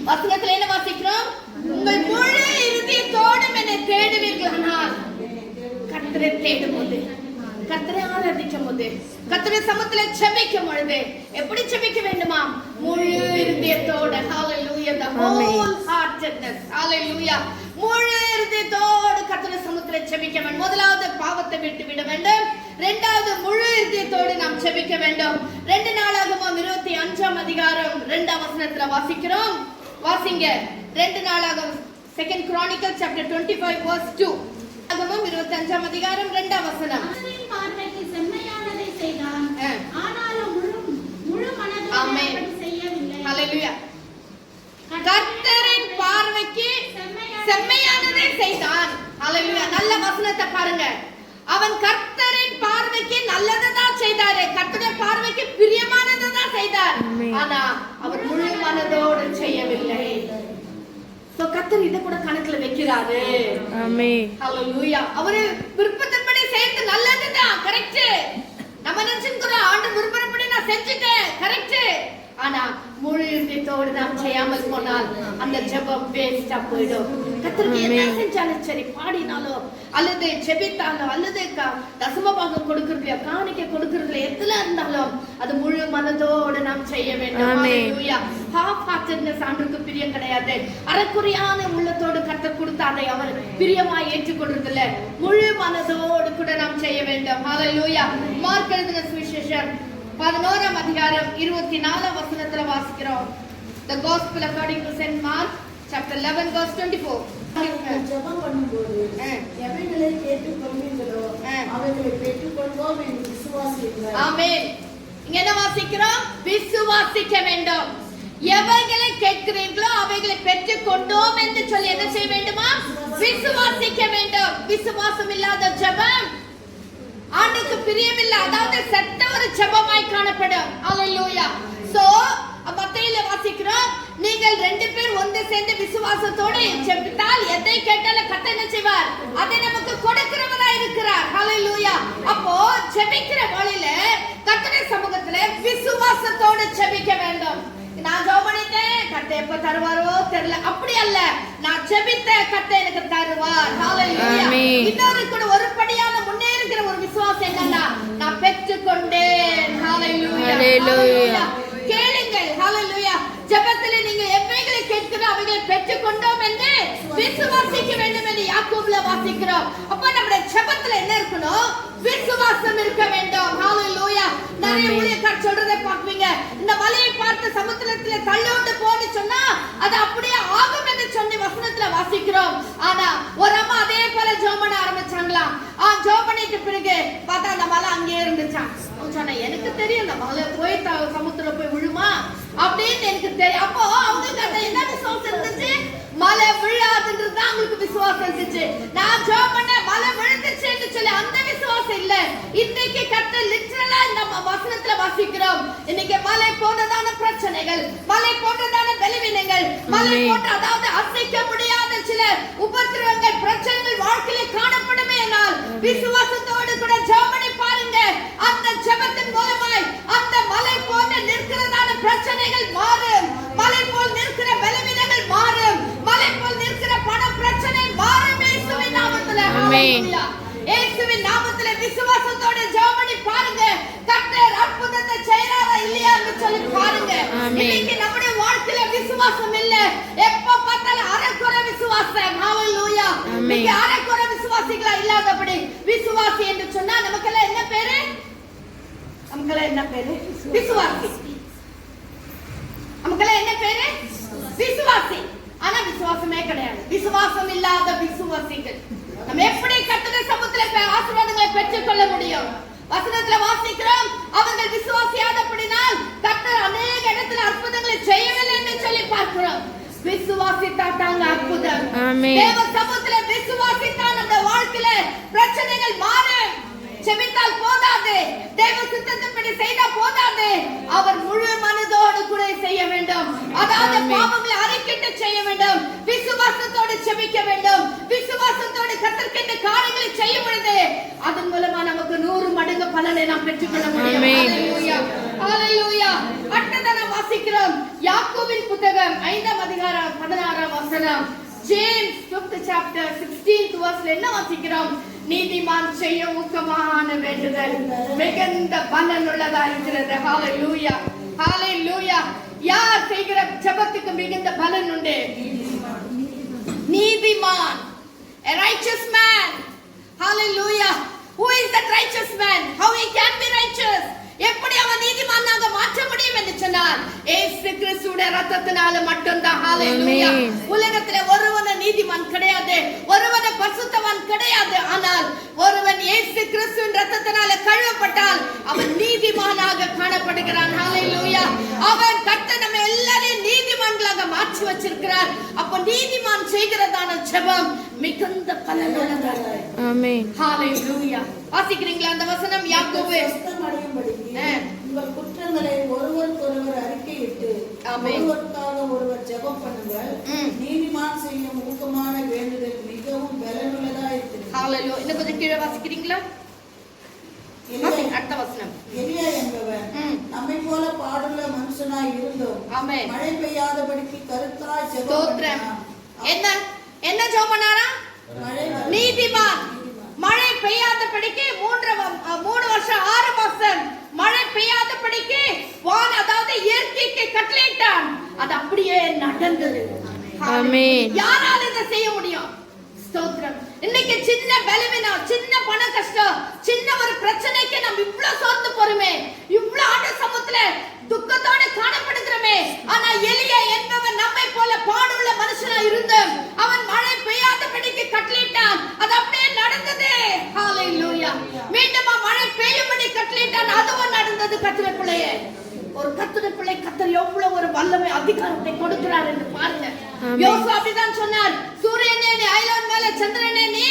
வசனத்துல என்ன வாசிக்கிறோம்? உங்கள் முழு இருதயத்தோடும் என்னை தேடுவீர்களானால். கர்த்தரை தேடும்போது, கர்த்தரை ஆராதிக்கும் போது, கர்த்தரை சமூகத்துல ஜெபிக்கும் பொழுது எப்படி ஜெபிக்க வேண்டுமா? முழு இருதயத்தோட. ஹalleluya. The whole heartedness. ஹalleluya. முழு இருதயத்தோடு கர்த்தரை சமூகத்துல ஜெபிக்க வேண்டும். முதலாவது பாவத்தை விட்டு விட வேண்டும். இரண்டாவது முழு இருதயத்தோடு நாம் ஜெபிக்க வேண்டும். 2 நாளாகமம் 25ஆம் அதிகாரம் 2ஆம் வசனத்துல வாசிக்கிறோம். வாசிங்க. 2 நாளாகமம் 2 Chronicles chapter 25 verse 2. ஆகமம் 25ஆம் அதிகாரம் 2ஆம் வசனம். கர்த்தரின் பார்வைக்கு செம்மையானதை செய்தான், ஆனாலும் முழு மனதோடு அப்படி செய்யவில்லை. ஹalleluya. கர்த்தரின் பார்வைக்கு செம்மையானதை செய்தான். ஹalleluya. நல்ல வசனத்தை பாருங்க. அவன் கர்த்தரின் பார்வைக்கு நல்லதுதான் செய்தாரு. கர்த்தருடைய பார்வைக்கு பிரியமானதுதான் செய்தார். ஆனா அவர் முழு மனதோடு செய்யவில்லை. சோ கர்த்தர் இத கூட கணக்குல வைக்கிறாரு. ஆமென். ஹalleluya. அவரு விருப்பத்தின்படி செய்து நல்லதுதான். கரெக்ட். நம்ம நினைச்சுக்கிறோம் ஆண்டு விருப்பப்படி நான் செஞ்சுட்டேன். கரெக்ட். ஆனா முழு இதயத்தோடு நாம் செய்யாமல் போனால் அந்த ஜெபம் வேஸ்டா போயிடும். கர்த்தருக்கு என்ன செஞ்சாலும் சரி, பாடினாலோ அல்லது ஜெபித்தாலோ அல்லது தசமபாகம் கொடுக்கறதுல காணிக்கை கொடுக்கறதுல எதுல இருந்தாலும் அது முழு மனதோடு நாம் செய்ய வேண்டும். ஹalleluya. half heartedness ஆண்டவருக்கு பிரியம் கிடையாது. அரைக்குறையான உள்ளத்தோடு கர்த்தர் கொடுத்த அதை அவர் பிரியமாய் ஏற்றுக்கொள்றதில்ல. முழு மனதோடு கூட நாம் செய்ய வேண்டும். ஹalleluya. மார்க் எழுதின சுவிசேஷம் 11ஆம் அதிகாரம் 24ஆம் வசனத்துல வாசிக்கிறோம். The gospel according to Saint Mark chapter 11 verse 24. ஜெபம் பண்ணும்போது எவைகளை கேட்டுக் கொள்வீங்களோ அவைகளை பெற்றுக்கொள்வோம் என்று விசுவாசியுங்கள். ஆமென். இங்க என்ன வாசிக்கிறோம்? விசுவாசிக்க வேண்டும். எவைகளை கேட்கிறீர்களோ அவைகளை பெற்றுக் கொண்டோம் என்று சொல்லி என்ன செய்ய வேண்டுமா? விசுவாசிக்க வேண்டும். விசுவாசம் இல்லாத ஜெபம் ஆண்டுக்கு பிரியமில்லை, அதாவது செத்த ஒரு ஜெபமாய் காணப்படும். ஹalleluya. சோ மத்தேயுல வாசிக்கிறோம், நீங்கள் 2 பேர் ஒன்று சேர்ந்து விசுவாசத்தோடு ஜெபித்தால் எதை கேட்டாலும் கர்த்தர் என்ன செய்வார்? அதை நமக்கு கொடுக்கிறவராய் இருக்கிறார். ஹalleluya. அப்போ ஜெபிக்கிற வழியில கர்த்தருடைய சமூகத்திலே விசுவாசத்தோடு ஜெபிக்க வேண்டும். நான் ஜெபம் பண்ணிட்டேன், கர்த்தர் எப்ப தருவாரோ தெரியல, அப்படி அல்ல. நான் ஜெபித்த கர்த்தர் எனக்கு தருவார். ஹalleluya. இன்னொரு கூட ஒரு படியான முன்னேறுகிற ஒரு விசுவாசம் என்னன்னா, நான் பெற்றுக்கொண்டேன். ஹalleluya. கேளுங்கள். ஹalleluya. ஜெபத்திலே நீங்க எவைகளை கேட்கிறோம் அவைகளை பெற்றுக்கொண்டோம் என்று விசுவாசிக்க வேண்டும் என்று யாக்கோபுல வாசிக்கிறோம். அப்ப நம்முடைய ஜெபத்துல என்ன இருக்கணும்? விசுவாசம் இருக்க வேண்டும். ஹalleluya. நிறைய ஊழியக்காரர் சொல்றதை பார்ப்பீங்க, இந்த மலையை பார்த்து சமுத்திரத்திலே தள்ளுண்டு போன்னு சொன்னா அது அப்படியே ஆகும் என்று சொல்லி வசனத்துல வாசிக்கிறோம். ஆனா ஒரு அம்மா அதே போல ஜெபம் பண்ண ஆரம்பிச்சாங்களாம். ஜெபம் பண்ணிட்டு பிறகு பார்த்தா அந்த மலை அங்கே இருந்துச்சாம். சொன்னா எனக்கு தெரியும் இந்த மலை போய் சமுத்திரம் போய் விழுமா அப்படின்னு எனக்கு தெரியும். அப்போ அவங்களுக்கு அந்த என்ன விசுவாசம் இருந்துச்சு? மலை விழாதுன்றது தான் அவங்களுக்கு விசுவாசம் இருந்துச்சு. நான் ஜெபம் பண்ண மலை விழுந்துச்சுன்னு சொல்லி அந்த விசுவாசம் இல்ல. இன்னைக்கு கர்த்தர் லிட்டரலா நம்ம வசனத்துல வாசிக்கிறோம், இன்னைக்கு மலை போன்றதான பிரச்சனைகள், மலை போன்றதான பலவீனங்கள், மலை போன்ற அதாவது அசைக்க முடியாத சில உபத்திரவங்கள் பிரச்சனைகள் வாழ்க்கையில காணப்படுமே. ஆனால் விசுவாசத்தோடு கூட ஜெபம் பண்ணி பாருங்க, அந்த ஜெபத்தின் மூலமாய் அந்த மலை போன்று நிற்கிறதான பிரச்சனைகள் மாறும், மலை போல் நிற்கிற பலவீனங்கள் மாறும், மலை போல் நிற்கிற பண பிரச்சனை மாறும். இயேசுவின் நாமத்திலே ஹalleluya. இயேசுவின் நாமத்திலே விசுவாசத்தோட ஜெபம் பண்ணி பாருங்க, கர்த்தர் அற்புதத்தை செய்றாரா இல்லையான்னு சொல்லி பாருங்க. இன்னைக்கு நம்முடைய வாழ்க்கையில விசுவாசம் இல்ல, எப்ப பார்த்தாலும் அரைக்குறை விசுவாசம். ஹalleluya. நீங்க அரைக்குறை விசுவாசிகளா இல்லாதபடி விசுவாசி என்று சொன்னா நமக்கெல்லாம் என்ன பேரு? நமக்கெல்லாம் என்ன பேரு? விசுவாசி. நமக்கெல்லாம் என்ன பேரு? விசுவாசி. ஆனா விசுவாசமே கிடையாது. விசுவாசம் இல்லாத விசுவாசிகள் நம்ம எப்படி கர்த்தருடைய சமூகத்திலே ஆசீர்வாதங்களை பெற்றுக் கொள்ள முடியும்? வசனத்துல வாசிக்கிறோம், அவர்கள் விசுவாசியாதபடினால் கர்த்தர் அநேக இடத்துல அற்புதங்களை செய்யவில்லை என்று சொல்லி பார்க்கிறோம். விசுவாசித்தாங்க அற்புதம். தேவ சமூகத்திலே விசுவாசித்தான் அந்த வாழ்க்கையில பிரச்சனைகள் மாறும். செபித்தால் போதாது, தேவ சித்தத்தின்படி செய்தா போதாது, அவர் முழு மனதோடு கூட செய்ய வேண்டும். அதாவது பாவங்களை அறிக்கையிட்டு செய்ய வேண்டும், விசுவாசத்தோடு செபிக்க வேண்டும், விசுவாசத்தோடு கர்த்தர்கிட்ட காரியங்களை செய்ய பொழுது அதன் மூலமா நமக்கு 100 மடங்கு பலனை நாம் பெற்றுக்கொள்ள முடியும். ஹalleluya. ஹalleluya. அடுத்ததாக நாம் வாசிக்கிறோம் யாக்கோபின் புத்தகம் 5ஆம் அதிகாரம் 16ஆம் வசனம். James 5th chapter 16th verse என்ன வாசிக்கிறோம்? நீதிமான் செய்ய ஊக்கமான வேண்டுதல் மிகுந்த பலன் உள்ளதா இருக்கிறது. ஹalleluya. ஹalleluya. யார் செய்கிற ஜெபத்துக்கு மிகுந்த பலன் உண்டு? நீதிமான். A righteous man. Hallelujah. Who is that righteous man? How he can be righteous? எப்படி அவன் நீதிமானாக மாற்ற முடியும் என்று சொன்னார்? இயேசு கிறிஸ்துவின் இரத்தத்தினால மட்டும்தான். ஹalleluya. உலகத்திலே ஒருவன் நீதிமான் கிடையாது, ஒருவன் பரிசுத்தவான் கிடையாது. ஆனால் ஒருவன் இயேசு கிறிஸ்துவின் இரத்தத்தினால கழுவப்பட்டால் அவன் நீதிமானாக காணப்படுகிறான். ஹalleluya. அவன் கர்த்தர் நம்ம எல்லாரையும் நீதிமான்களாக மாற்றி வச்சிருக்கிறார். அப்ப நீதிமான் செய்கிறதான ஜெபம் மிகுந்த பலன் உள்ளது. ஆமென். ஹalleluya. வாசிக்கிறீங்களா அந்த வசனம்? யாக்கோபு உங்கள் குற்றங்களை ஒருவருக்கொருவர் அறிக்கையிட்டு ஒருவருக்காக ஒருவர் ஜெபம் பண்ணுங்கள். நீதிமான் செய்யும் ஊக்கமான வேண்டுதல் மிகவும் பலனுள்ளதா இருக்கிறது. ஹalleluya. இன்னும் கொஞ்சம் கீழே வாசிக்கிறீங்களா? அடுத்த வசனம். எலியா என்பவர் நம்மை போல பாடுள்ள மனுஷனாய் இருந்தோம். ஆமென். மழை பெய்யாதபடிக்கு கருத்தாய் ஜெபம் பண்ணார். என்ன என்ன ஜெபம் பண்ணாரா? நீதிமான். மழை பெய்யாதபடிக்கு 3 வருஷம் 6 மாசம் மழை பெய்யாதபடிக்கு வான் அதாவது இயற்கைக்கு கட்டளையிட்டான். அது அப்படியே நடந்தது. ஆமென். யாரால இதை செய்ய முடியும்? ஸ்தோத்திரம். இன்னைக்கு சின்ன பலவீனம், சின்ன பண கஷ்டம், சின்ன ஒரு பிரச்சனை பண்ணிட்டான். அதுவும் நடந்தது கர்த்தருடைய பிள்ளையே. ஒரு கர்த்தருடைய பிள்ளை கர்த்தர் எவ்வளவு ஒரு வல்லமை அதிகாரத்தை கொடுக்கிறார் என்று பாருங்க. யோசுவா அப்படிதான் சொன்னார், சூரியனே நீ ஐலோன் மேல, சந்திரனே நீ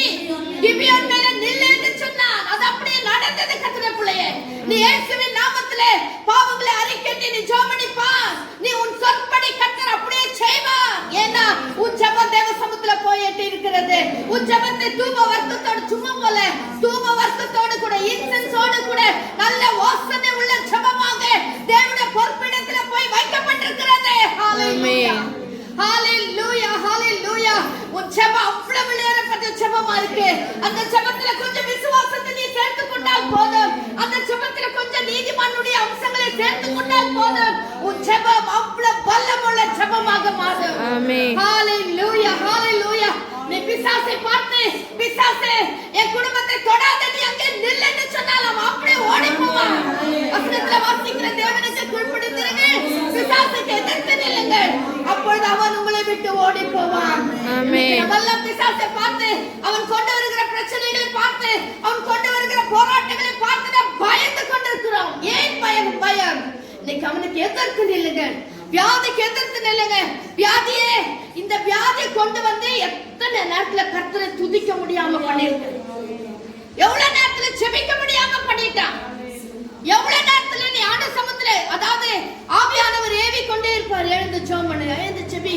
கிபியோன் மேல நில்லு என்று சொன்னார். அது அப்படியே நடந்தது கர்த்தருடைய பிள்ளையே. நீ இயேசுவின் நாமத்திலே பாவங்களை அறிக்கையிட்டு நீ ஜெபம் பண்ணி பார். நீ உன் சொற்படி கர்த்தர் அப்படியே செய்வார். ஏன்னா உன் ஜெபம் தேவ சமூகத்துல போய் எட்டி இருக்கிறது. உன் ஜெபத்தை தூப வர்க்கத்தோடு சும்மா போல தூப வர்க்கத்தோடு கூட இன்சென்ஸோடு கூட நல்ல வாசனை உள்ள ஜெபமாக தேவனுடைய பொறுப்பிடத்துல போய் வைக்கப்பட்டிருக்கிறது. ஹalleluya ஹalleluya ஹalleluya. உன் ஜெபம் அவ்வளவு விலையேறப்பட்ட ஜெபமா இருக்கு. அந்த ஜெபத்துல கொஞ்சம் விசுவாசத்தை நீ சேர்த்து கொண்டால் போதும். அந்த ஜெபத்துல கொஞ்சம் நீதிமானுடைய அம்சங்களை சேர்த்து கொண்டால் போதும். உன் ஜெபம் அவ்வளவு வல்லமுள்ள ஜெபமாக மாறும். ஆமென். ஹalleluya ஹalleluya. நீ பிசாசை பார்த்து, பிசாசே என் குடும்பத்தை தொடாத, நீ அங்கே நில்லுன்னு சொன்னால் அவன் அப்படியே ஓடி போவான். வசனத்துல வாசிக்கிற தேவனுக்கு கீழ்ப்படிந்திருங்க, பிசாசுக்கு எதிர்த்து நில்லுங்க, அப்பொழுது அவன் உங்களை விட்டு ஓடி போவான். நம்மெல்லாம் பிசாசை பார்த்து, அவன் கொண்டு வருகிற பிரச்சனைகளை பார்த்து, அவன் கொண்டு வருகிற போராட்டங்களை பார்த்து நாம் பயந்து கொண்டிருக்கிறோம். ஏன் பயம்? பயம். இன்னைக்கு அவனுக்கு எதிர்த்து நில்லுங்க, வியாதிக்கு எதிர்த்து நில்லுங்க. வியாதியே, இந்த வியாதியை கொண்டு வந்து எத்தனை நேரத்துல கர்த்தரை துதிக்க முடியாம பண்ணிருக்கு, எவ்வளவு நேரத்துல ஜெபிக்க முடியாம பண்ணிட்டான், எவ்வளவு நேரத்துல நீ ஆண்டு சமத்துல, அதாவது ஆவியானவர் ஏவி கொண்டே இருப்பார். எழுந்து ஜெபம் பண்ணு, எழுந்து ஜெபி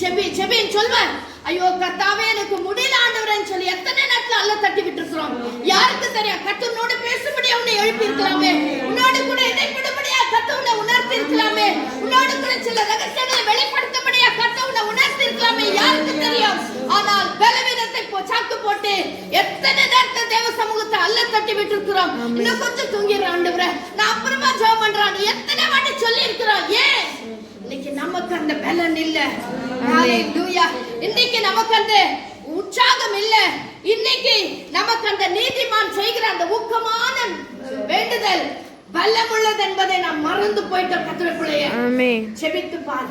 ஜெபி ஜெபின்னு சொல்வேன். ஐயோ கர்த்தாவே எனக்கு முடியல ஆண்டவரேன்னு சொல்லி எத்தனை நேரத்துல அல்ல தட்டி விட்டு இருக்கிறோம். யாருக்கு தெரியும்? கர்த்தரோடு பேசும்படியா உன்னை எழுப்பி இருக்கலாமே, உன்னோடு கூட இடைப்படும்படியா கர்த்தர் உன்னை உணர்த்தி இருக்கலாமே, உன்னோடு கூட சில ரகசியங்களை வெளிப்படுத்தபடியா கர்த்தர் உன்னை உணர்த்தி இருக்கலாமே, யாருக்கு தெரியும்? ஆனால் பலவீனத்தை சாக்கு போட்டு எத்தனை நேரத்தை தேவ சமூகத்தை அல்ல தட்டி விட்டு இருக்கிறோம். இன்னும் கொஞ்சம் தூங்கிடுற ஆண்டவரே, நான் அப்புறமா ஜெபம் பண்றான் எத்தனை வாட்டி சொல்லி இருக்கிறோம். ஏன்? இன்னைக்கு நமக்கு அந்த பலன் இல்ல. ஹalleluya. இன்னைக்கு நமக்கு அந்த உற்சாகம் இல்ல. இன்னைக்கு நமக்கு அந்த நீதிமான் செய்கிற அந்த ஊக்கமான வேண்டுதல் பலமுள்ளது என்பதை நாம் மறந்து போயிட்டோம். கர்த்தருடைய பிள்ளையே, ஆமென். ஜெபித்து பார்,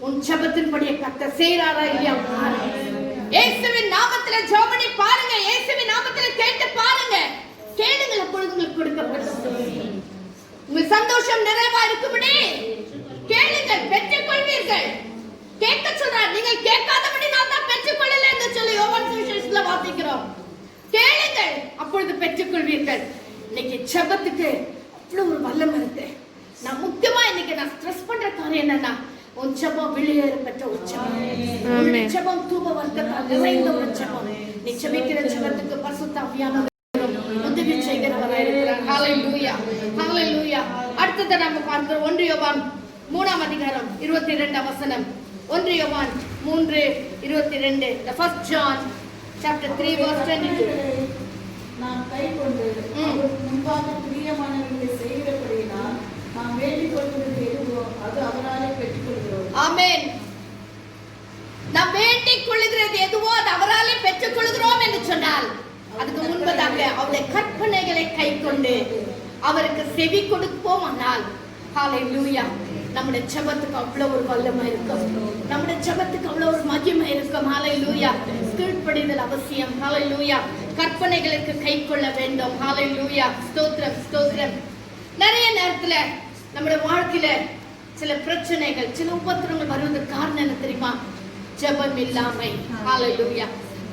உன் ஜெபத்தின்படியே கர்த்தர் செய்றாரா இல்லையா பாரு. இயேசுவின் நாமத்திலே ஜெபம் பண்ணி பாருங்க, இயேசுவின் நாமத்திலே கேட்டு பாருங்க. கேளுங்கள், அப்பொழுது உங்களுக்கு கொடுக்கப்படும். உங்கள் சந்தோஷம் நிறைவா இருக்கும்படி கேளுங்கள், பெற்றுக் கொள்வீர்கள். கேட்க சொல்றார், நீங்கள் கேட்காதபடி நான் தான் பெற்றுக் கொள்ளல என்று சொல்லி யோவான் சுவிசேஷத்துல வாசிக்கிறோம். கேளுங்கள், அப்பொழுது பெற்றுக் கொள்வீர்கள். இன்னைக்கு ஜெபத்துக்கு அவ்வளவு ஒரு வல்லமை இருக்கு. நான் முக்கியமா இன்னைக்கு நான் ஸ்ட்ரெஸ் பண்ற காரியம் என்னன்னா, உன் ஜெபம் வெளியேறப்பட்ட ஒரு ஜெபம், ஜெபம் தூப வர்க்கத்தால் நிறைந்த ஒரு ஜெபம். நீ ஜெபிக்கிற ஜெபத்துக்கு பரிசுத்த ஆவியானவர் உதவி செய்கிறவராய் இருக்கிறார். ஹalleluya ஹalleluya. அடுத்தது நாம பார்க்கிறோம் 1 யோவான் 3ஆம் அதிகாரம் 22ஆம் வசனம். 1 யோவான் 3:22. The first John chapter 3 verse 22. நாம் கைக்கொண்டு அவருக்கு முன்பாக பிரியமானவர்களை செய்கிறபடியினால் நாம் வேண்டிக் கொள்கிறது எதுவோ அது அவராலே பெற்றுக்கொள்கிறோம். ஆமென். நாம் வேண்டிக் கொள்கிறது எதுவோ அது அவராலே பெற்றுக்கொள்கிறோம் என்று சொன்னால், அதுக்கு முன்பதாக அவருடைய கற்பனைகளை கைக்கொண்டு அவருக்கு செவி கொடுப்போம். ஆனால் ஹalleluya, நம்முடைய ஜெபத்துக்கு அவ்வளவு ஒரு வல்லமை இருக்கும், நம்முடைய ஜெபத்துக்கு அவ்வளவு ஒரு மகிமை இருக்கும். ஹalleluya. கீழ்ப்படிதல் அவசியம். ஹalleluya. கற்பனைகளுக்கு கைக்கொள்ள வேண்டும். ஹalleluya. ஸ்தோத்திரம் ஸ்தோத்திரம். நிறைய நேரத்துல நம்முடைய வாழ்க்கையில சில பிரச்சனைகள், சில உபத்திரங்கள் வருவதற்கு காரணம் என்ன தெரியுமா? ஜெபம் இல்லாமை. ஹalleluya.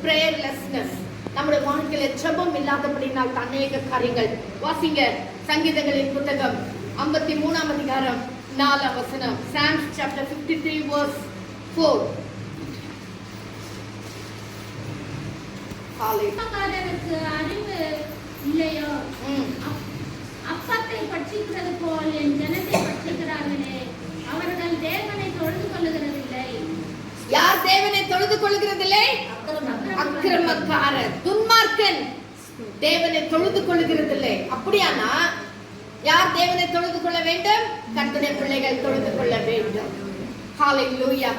prayerlessness. நம்முடைய வாழ்க்கையில ஜெபம் இல்லாதபடினால் அநேக காரியங்கள். வாசிங்க சங்கீதங்களின் புத்தகம் 53ஆம் அதிகாரம் 4ஆம் வசனம். Psalms chapter 53 verse 4. அப்பக்காரருக்கு அறிவு இல்லையோ? அப்பத்தை பட்சிக்கிறது போல் என் ஜனத்தை பட்சிக்கிறார்களே, அவர்கள் தேவனை தொழுது கொள்ளுகிறதில்லை. யார் தேவனை தொழுது கொள்ளுகிறதில்லை? அக்கிரமக்காரர், துன்மார்க்கன் தேவனை தொழுது கொள்ளுகிறதில்லை. அப்படியானா யார் தேவனை தொழுது கொள்ள வேண்டும்? கர்த்தருடைய பிள்ளைகள் தொழுது கொள்ள வேண்டும். ஹalleluya.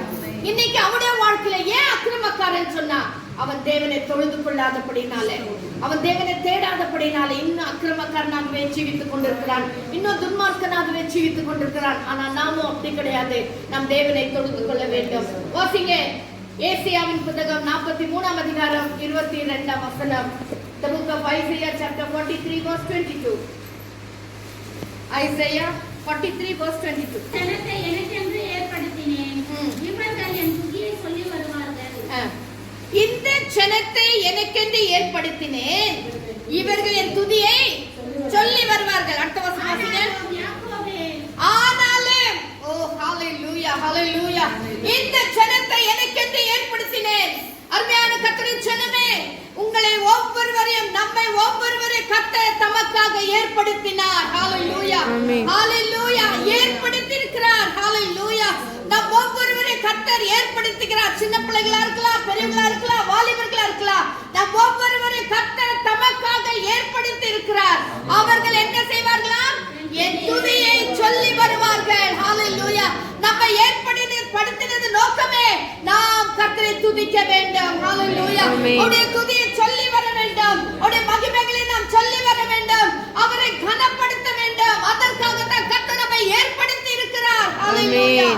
இன்னைக்கு அவனுடைய வாழ்க்கையில ஏன் அக்கிரமக்காரன் சொன்னா? அவன் தேவனை தொழுது கொள்ளாதபடினாலே, அவன் தேவனை தேடாதபடினாலே இன்னும் அக்கிரமக்காரனாகவே ஜீவித்துக் கொண்டிருக்கிறான், இன்னும் துன்மார்க்கனாகவே ஜீவித்துக் கொண்டிருக்கிறான். ஆனா நாமும் அப்படி கிடையாது, நாம் தேவனை தொழுது கொள்ள வேண்டும். வாசிங்க ஏசாயாவின் புத்தகம் 43ஆம் அதிகாரம் 22ஆம் வசனம். The book of Isaiah chapter 43 verse 22. Isaiah 43 verse 22. ஜனத்தை எனக்கென்று ஏற்படுத்தினேன். ம். இவர்கள் என் துதியை சொல்லி வருவார்கள். இந்த ஜனத்தை எனக்கென்று ஏற்படுத்தினேன், இவர்கள் என் துதியை சொல்லி வருவார்கள். அடுத்த வசனம் வாசிங்க. ஆனாலும் யாக்கோபே, ஆனாலும், ஓ ஹalleluya ஹalleluya, இந்த ஜனத்தை எனக்கென்று ஏற்படுத்தினேன். அருமையான கர்த்தரின் ஜனமே, உங்களை ஒவ்வொருவரையும், நம்மை ஒவ்வொருவரையும் கர்த்தர் தமக்காக ஏற்படுத்தினார். ஹalleluya ஹalleluya, ஏற்படுத்தி இருக்கிறார். ஹalleluya, நம் ஒவ்வொருவரையும் கர்த்தர் ஏற்படுத்துகிறார். சின்ன பிள்ளைகளா இருக்கலாம், பெரியவங்களா இருக்கலாம், வாலிபர்களா இருக்கலாம், நம் ஒவ்வொருவரையும் கர்த்தர் தமக்காக ஏற்படுத்தி இருக்கிறார். அவர்கள் என்ன செய்வார்களாம்? என் துதியை சொல்லி வருவார்கள். ஹalleluya, நம்ம ஏற்படுத்தினது நோக்கமே நாம் கர்த்தரை துதிக்க வேண்டும். ஹalleluya, அவருடைய துதியை சொல்லி வர வேண்டும், அவருடைய மகிமைகளை நாம் சொல்லி வர வேண்டும், அவரை கனப்படுத்த வேண்டும். அதற்காக தான் கர்த்தர் நம்மை ஏற்படுத்தி இருக்கிறார். ஹalleluya.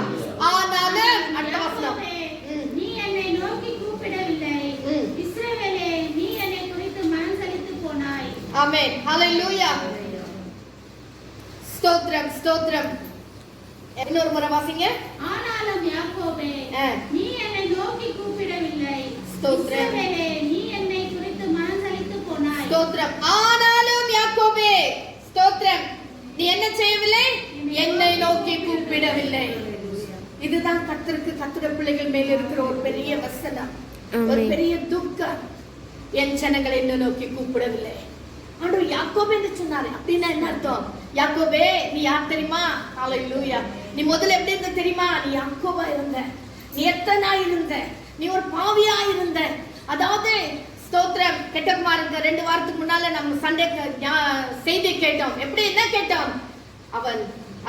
ஆனாலும் அடுத்த வசனம், நீ என்னை நோக்கி கூப்பிடவில்லை. இஸ்ரவேலே, நீ என்னை குறித்து மனம் சலித்து போனாய். ஆமென். ஹalleluya, ஸ்தோத்திரம் ஸ்தோத்திரம். இன்னொரு முறை வாசிங்க. ஆனாலும் யாக்கோபே, நீ என்னை நோக்கி கூப்பிடவில்லை. ஸ்தோத்திரம். இஸ்ரவேலே, நீ என்னை குறித்து மனம் சலித்து போனாய். ஸ்தோத்திரம். ஆனாலும் யாக்கோபே, ஸ்தோத்திரம், நீ என்ன செய்யவில்லை? என்னை நோக்கி கூப்பிடவில்லை. இதுதான் கர்த்தருக்கு, கர்த்தருடைய பிள்ளைகள் மேல் இருக்கிற ஒரு பெரிய வசனம், ஒரு பெரிய துக்கம். என் ஜனங்களை இன்னும் நோக்கி கூப்பிடவில்லை. ஆண்டவர் யாக்கோபே என்று சொன்னாரு. அப்படின்னா என்ன அர்த்தம்? யாக்கோபே, நீ யார் தெரியுமா? ஹalleluya, நீ முதல்ல எப்படி இருந்த தெரியுமா? நீ யாக்கோபா இருந்த, நீ எத்தனா இருந்த, நீ ஒரு பாவியா இருந்த. அதாவது ஸ்தோத்திரம், கெட்டகுமாருக்கு 2 வாரத்துக்கு முன்னால நம்ம சண்டே செய்தி கேட்டோம். எப்படி என்ன கேட்டோம்? அவன்,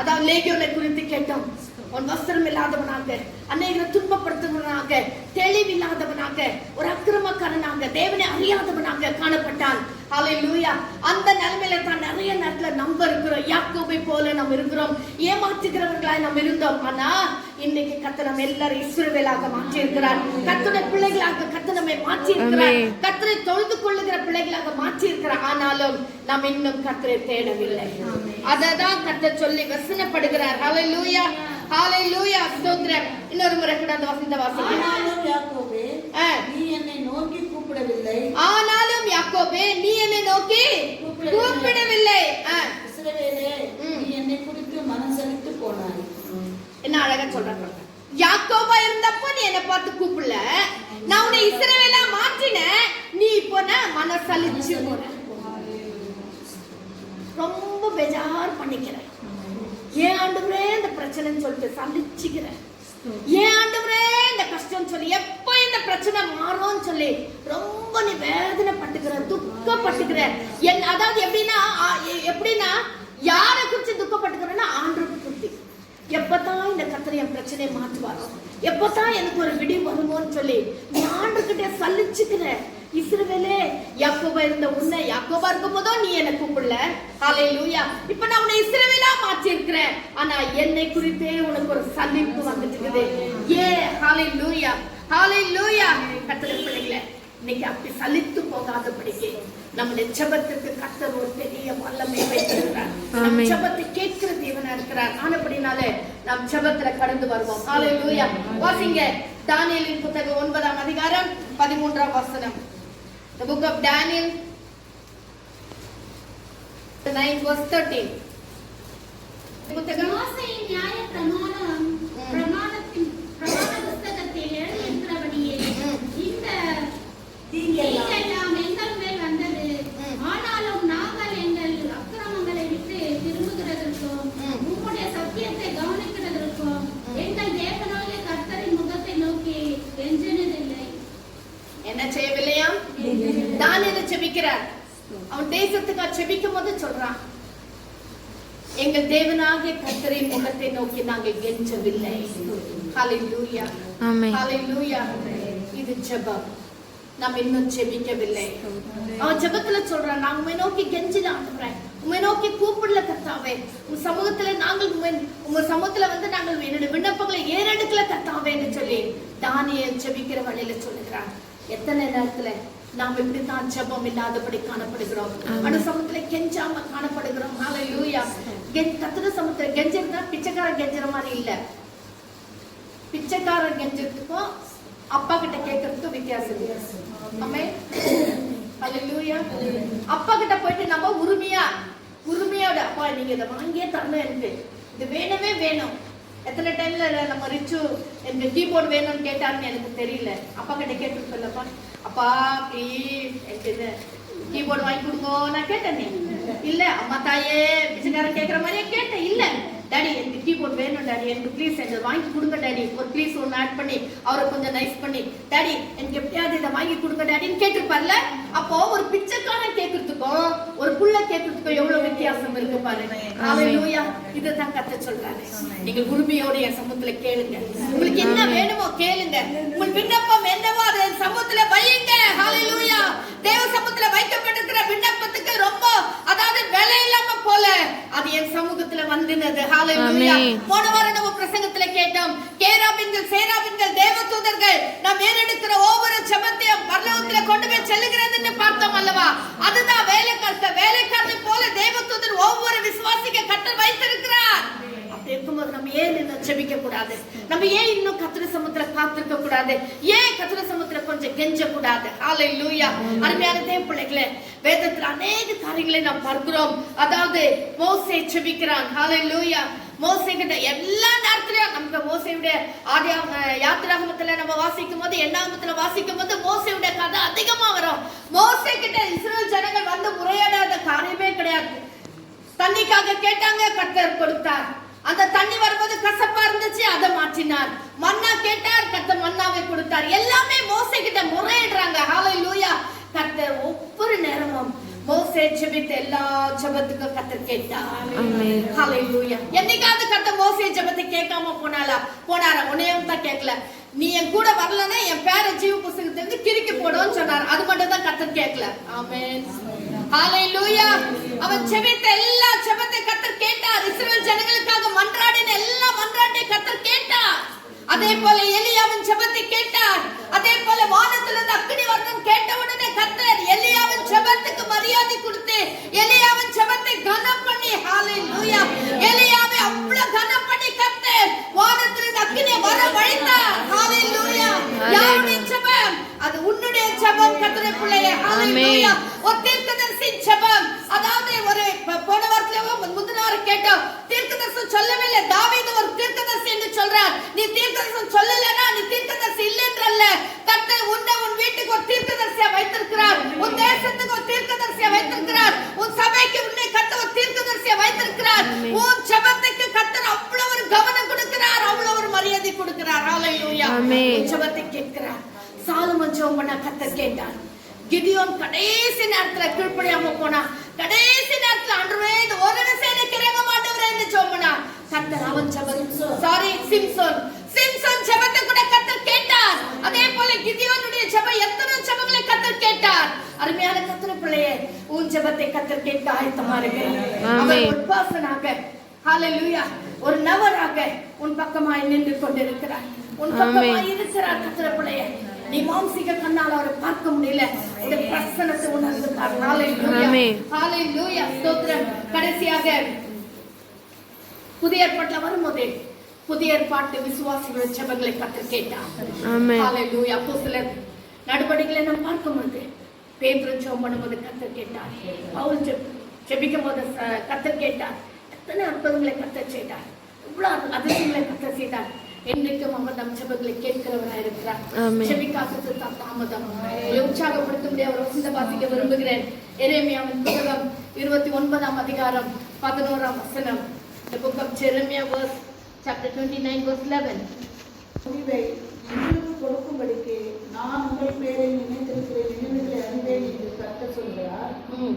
அதாவது லேகியோனை குறித்து கேட்டோம். அவன் வஸ்திரம் இல்லாதவனாக, அநேகரை துன்பப்படுத்துவனாக, தெளிவில்லாதவனாக, ஒரு அக்கிரமக்காரனாக, தேவனை அறியாதவனாக காணப்பட்டான். ஹalleluya, அந்த நிலைமையில தான் நிறைய நேரத்துல நம்ம இருக்கிறோம். யாக்கோபை போல நம்ம இருக்கிறோம், ஏமாற்றுகிறவர்களாய் நம்ம இருந்தோம். ஆனா இன்னைக்கு கர்த்தர் நம்ம எல்லாரும் இஸ்ரவேலாக மாற்றி இருக்கிறார். கர்த்தருடைய பிள்ளைகளாக கர்த்தர் நம்மை மாற்றி இருக்கிறார். கர்த்தரை தொழுது கொள்ளுகிற பிள்ளைகளாக மாற்றி இருக்கிறார். ஆனாலும் நாம் இன்னும் கர்த்தரை தேடவில்லை. அததான் கர்த்தர் சொல்லி வசனப்படுகிறார். ஹalleluya ஹalleluya, ஸ்தோத்திரம். இன்னொரு முறை கூட அந்த வசனத்தை வாசிங்க. ஆனாலும் யாக்கோபே, நீ என்னை நோக்கி கூப்பிடவில்லை. ஆனாலும் யாக்கோபே, நீ என்னை நோக்கி கூப்பிடவில்லை. இஸ்ரவேலே, நீ என்னை குறித்து மனம் சலித்து போனாய். என்ன அழகா சொல்றாங்க. யாக்கோபா இருந்தப்போ நீ என்னை பார்த்து கூப்பிடல, நான் உன்னை இஸ்ரவேலா மாற்றினேன், நீ இப்போ மனசலிச்சு போற, ரொம்ப பெஜார் பண்ணிக்கிற. ஏன் ஆண்டவரே இந்த பிரச்சனைன்னு சொல்லிட்டு சலிச்சுக்கிற, ஏன் ஆண்டவரே இந்த கஷ்டம் சொல்லி, எப்ப இந்த பிரச்சனை மாறும்னு சொல்லி ரொம்ப நீ வேதனை பட்டுக்கிற, துக்கப்பட்டுக்கிற. அதாவது எப்படின்னா யாரை குறிச்சு துக்கப்பட்டுக்கிறேன்னா ஆண்டவரை குறித்து. எப்பதான் இந்த கர்த்தர் என் பிரச்சனையை மாற்றுவாரோ, எப்பதான் எனக்கு ஒரு விடி வருமோன்னு சொல்லி நீ ஆண்டவர்கிட்ட சலிச்சுக்கிற. இஸ்ரவேலே, யாக்கோபா இருந்த உன்னை, யாக்கோபா இருக்கும் போதோ நீ என்னை கூப்பிடல. ஹalleluya, இப்ப நான் உன்னை இஸ்ரவேலா மாற்றி இருக்கிறேன். ஆனா என்னை குறித்தே உனக்கு ஒரு சலிப்பு வந்துட்டு இருக்குது. ஹalleluya ஹalleluya, கர்த்தருடைய பிள்ளைகளே, இன்னைக்கு அப்படி சலித்து போகாதபடிக்கு நம்முடைய ஜெபத்துக்கு கர்த்தர் ஒரு பெரிய வல்லமை வைத்திருக்கிறார். நம்ம ஜெபத்தை கேட்கிற தேவனா இருக்கிறார். ஆனபடினாலே நாம் ஜெபத்துல கடந்து வருவோம். ஹalleluya, வாசிங்க. தானியேலின் புத்தகம் 9ஆம் அதிகாரம் 13ஆம் வசனம். The book of Daniel 9 verse 13. புத்தகம் மோசேயின் நியாய பிரமாண புத்தகத்தில் எழுதியிருக்கிறபடியே இந்த தீங்கெல்லாம் எங்கள் மேல் வந்தது. ஆனாலும் நாங்கள் எங்கள் அக்கிரமங்களை விட்டு திரும்புகிறதற்கும் உம்முடைய சத்தியத்தை கவனிக்கிறதற்கும் எங்கள் தேவனாகிய கர்த்தரின் முகத்தை நோக்கி கெஞ்சினதில்லை. என்ன செய்யவில்லையா? தானியேல் செபிக்கிறார். அவன் தேசத்துக்கு செபிக்கும் போது சொல்றான், எங்கள் தேவனாகிய கர்த்தரின் முகத்தை நோக்கி நாங்கள் கெஞ்சவில்லை. ஹalleluya ஹalleluya, இது ஜெபம். நாம் இன்னும் ஜெபிக்கவில்லை. அவன் ஜெபத்துல சொல்றான், நான் உம்மை நோக்கி கெஞ்சிதான் ஆண்டவரே, உம்மை நோக்கி கூப்பிடல கர்த்தாவே, உங்க சமூகத்துல நாங்கள் உங்க சமூகத்துல வந்து நாங்கள் என்னுடைய விண்ணப்பங்களை ஏறெடுக்கல கர்த்தாவேன்னு சொல்லி தானியேல் ஜெபிக்கிற வழியில சொல்லுகிறான். எத்தனை நேரத்துல நாம் இப்படித்தான் ஜெபம் இல்லாதபடி காணப்படுகிறோம். அந்த சமூகத்துல கெஞ்சாம காணப்படுகிறோம். ஹalleluya. கர்த்தருடைய சமூகத்துல கெஞ்சறதா பிச்சைக்காரன் கெஞ்சற மாதிரி இல்ல. பிச்சைக்காரன் கெஞ்சறதுக்கும் அப்பா கிட்ட கேட்கறதுக்கும் வித்தியாசம் இருக்கு. ஆமென். ஹalleluya. அப்பா கிட்ட போயிட்டு நம்ம உரிமையோட அப்பா நீங்க இதை வாங்கியே தரணும், எனக்கு இது வேணவே வேணும். எத்தனை டைம்ல நம்ம ரிச்சு எனக்கு கீபோர்டு வேணும்னு கேட்டாருன்னு எனக்கு தெரியல. அப்பா கிட்ட கேட்டுருப்பேன்லப்பா, அப்பா ப்ளீஸ் எனக்கு கீபோர்டு வாங்கி கொடுங்க நான் கேட்டேனே இல்ல. அம்மா தாயே பிச்சைக்காரன் கேட்கற மாதிரியே கேட்டேன். இல்ல டாடி எனக்கு கீபோர்டு வேணும் டாடி, எனக்கு ப்ளீஸ் எனக்கு வாங்கி கொடுங்க டாடி, ஒரு ப்ளீஸ் ஒன்று ஆட் பண்ணி அவரை கொஞ்சம் நைஸ் பண்ணி டாடி எனக்கு எப்படியாவது இதை வாங்கி கொடுங்க டாடின்னு கேட்டிருப்பார்ல. அப்போ ஒரு பிச்சைக்காரன் கேட்கறதுக்கும் ஒரு புள்ள கேட்கறதுக்கும் எவ்வளவு வித்தியாசம் இருக்கு பாருங்க. ஹalleluya. இதுதான் கர்த்தர் சொல்றாரு, நீங்கள் உரிமையோட என் சமூகத்துல கேளுங்க, உங்களுக்கு என்ன வேணுமோ கேளுங்க, உங்கள் விண்ணப்பம் என்னவோ அதை சமூகத்துல வையுங்க. ஹalleluya. தேவ சமூகத்துல வைக்கப்பட்டிருக்கிற விண்ணப்பத்துக்கு ரொம்ப அதாவது விலை இல்லாம போல அது என் சமூகத்துல வந்தினது. ஹalleluya. போன வாரம் நம்ம பிரசங்கத்துல கேட்டோம், கேராபின்கள் சேராபின்கள் தேவதூதர்கள் நாம் ஏறெடுக்கிற ஒவ்வொரு ஜெபத்தையும் பரலோகத்துல கொண்டு போய் செல்லுகிறதுன்னு பார்த்தோம் அல்லவா. அதுதான் வேலைக்காரனை போல தேவதூதர் ஒவ்வொரு விசுவாசிக்க கர்த்தர் வைத்திருக்கிறார். அப்படி இருக்கும்போது நம்ம ஏன் இன்னும் ஜெபிக்க கூடாது? நம்ம ஏன் இன்னும் கர்த்தர் சமூகத்துல காத்திருக்க கூடாது? ஏன் கர்த்தர் சமூகத்துல கொஞ்சம் கெஞ்ச கூடாது? ஹalleluya. அருமையான தேவ பிள்ளைகளே, வேதத்துல அநேக காரியங்களை நாம் பார்க்கிறோம். அதாவது மோசே ஜெபிக்கிறான். ஹalleluya. மோசே கிட்ட எல்லா நேரத்திலயும் நமக்கு மோசேவுடைய யாத்திராகமத்துல நம்ம வாசிக்கும் போது எண்ணாகமத்துல வாசிக்கும் போது மோசேவுடைய கதை அதிகமா வரும். மோசே கிட்ட இஸ்ரவேல் ஜனங்கள் வந்து முறையிடாத காரியமே கிடையாது. தண்ணிக்காக கேட்டாங்க, கர்த்தர் கொடுத்தார். அந்த தண்ணி வரும்போது கசப்பா இருந்துச்சு, அதை மாற்றினார். மன்னா கேட்டார், கர்த்தர் மன்னாவை கொடுத்தார். எல்லாமே மோசே கிட்ட முறையிடுறாங்க. ஹalleluya. கர்த்தர் ஒவ்வொரு நேரமும் மோசே ஜெபித்த எல்லா ஜெபத்துக்கும் கர்த்தர் கேட்டார். ஹalleluya. என்னைக்காவது கர்த்தர் மோசே ஜெபத்தை கேட்காம போனாரா? உன்னையும் தான் கேட்கல. நீ என் கூட வரலன்னா என் பேரை ஜீவ புஸ்தகத்திலிருந்து கிறுக்கி போடுன்னு சொன்னார். அது மட்டும் தான் கர்த்தர் கேட்கல. ஆமென். ஹalleluya. அவன் ஜெபித்த எல்லா ஜெபத்தை கர்த்தர் கேட்டார். இஸ்ரவேல் ஜனங்களுக்காக மன்றாடின எல்லா மன்றாட்டை கர்த்தர் கேட்டார். அதே போல எலியாவின் ஜெபத்தை கேட்டார். அதே போல வானத்திலிருந்து அக்கினி வர்ணம் கேட்ட உடனே கர்த்தர் எலியாவின் ஜெபத்துக்கு மரியாதை கொடுத்து எலியாவின் ஜெபத்தை கனம் பண்ணி ஹalleluya. எலியாவை அவ்வளவு கனம் பண்ணி கர்த்தர் வானத்திலிருந்து அக்கினி வர வழித்தார். ஹalleluya. யாருடைய ஜெபம்? அது உன்னுடைய ஜெபம் கர்த்தருடைய பிள்ளையே. ஹalleluya. ஒரு தீர்க்கதரிசி ஜெபம். அதாவது ஒரு போன வாரத்திலேயே முந்தினார கேட்டோம், தீர்க்கதரிசி சொல்லவே இல்லை. தாவீது ஒரு தீர்க்கதரிசி என்று சொல்றார். நீ தீர்க்கதரிசி சொல்லலனா நீ தீர்க்கதரிசி இல்லை என்றல்ல. கர்த்தர் உன்னை உன் வீட்டுக்கு ஒரு தீர்க்கதரிசியா வைத்திருக்கிறார். உன் தேசத்துக்கு ஒரு தீர்க்கதரிசியா வைத்திருக்கிறார். உன் சபைக்கு உன்னை கர்த்தர் ஒரு தீர்க்கதரிசியா வைத்திருக்கிறார். உன் ஜெபத்துக்கு கர்த்தர் அவ்வளவு ஒரு கவனம் கொடுக்கிறார், அவ்வளவு ஒரு மரியாதை கொடுக்கிறார். ஹalleluya. உன் ஜெபத்தை கேட்கிறார். சாலமோன் ஜெபம் பண்ண கர்த்தர் கேட்டார். கிதியோன் கடைசி நேரத்துல கீழ்ப்படியாம போனா, கடைசி நேரத்துல ஆண்டவரே இந்த ஒரு நிமிஷம் எனக்கு இறங்க மாட்டேவரே என்று ஜெபம் பண்ணா. கர்த்தர் அவன் சிம்சோன் ஜெபத்தை கூட கர்த்தர் கேட்டார். அதே போல கிதியோனுடைய ஜெபம் எத்தனை ஜெபங்களை கர்த்தர் கேட்டார். அருமையான கர்த்தர் பிள்ளையே, உன் ஜெபத்தை கர்த்தர் கேட்க ஆயத்தமா இருக்கு. அவன் ஒரு பர்சனாக ஹalleluya ஒரு நபராக உன் பக்கமாய் நின்று கொண்டிருக்கிறார். உன் பக்கமாய் இருக்கிறார் கர்த்தர் பிள்ளையே. நீ மாம்சிக கண்ணால் அவரை பார்க்க முடியல, இந்த பிரசன்னத்தை உணர்ந்துட்டார். ஹalleluya. ஸ்தோத்திரம். கடைசியாக புதிய ஏற்பாட்டுல வரும்போது புதிய ஏற்பாட்டு விசுவாசிகள் ஜெபங்களை கர்த்தர் கேட்டார். ஹalleluya. அப்போஸ்தலர் நடவடிக்கைகளை நாம் பார்க்கும்போது பேதுரு ஜெபம் பண்ணும்போது கர்த்தர் கேட்டார். பவுல் ஜெபிக்கும் போது கர்த்தர் கேட்டார். எத்தனை அற்புதங்களை கர்த்தர் செய்தார், இவ்வளவு அதிசயங்களை கர்த்தர் செய்தார். என்றைக்கும் அவர் நம் ஜெபங்களை கேட்கிறவராக இருக்கிறார். ஜெபிக்காதது தான் தாமதம். உற்சாகப்படுத்தும்படி அவர் வசந்த வாசிக்க விரும்புகிறேன். எரேமியாவின் புத்தகம் 29ஆம் அதிகாரம் 11ஆம் வசனம். The book of Jeremiah verse chapter 29 verse 11. முடிவை உங்களுக்கு கொடுக்கும்படிக்கு நான் உங்கள் பேரை நினைத்திருக்கிறேன், நினைவுகளை அறிவேன் என்று கர்த்தர் சொல்கிறார்.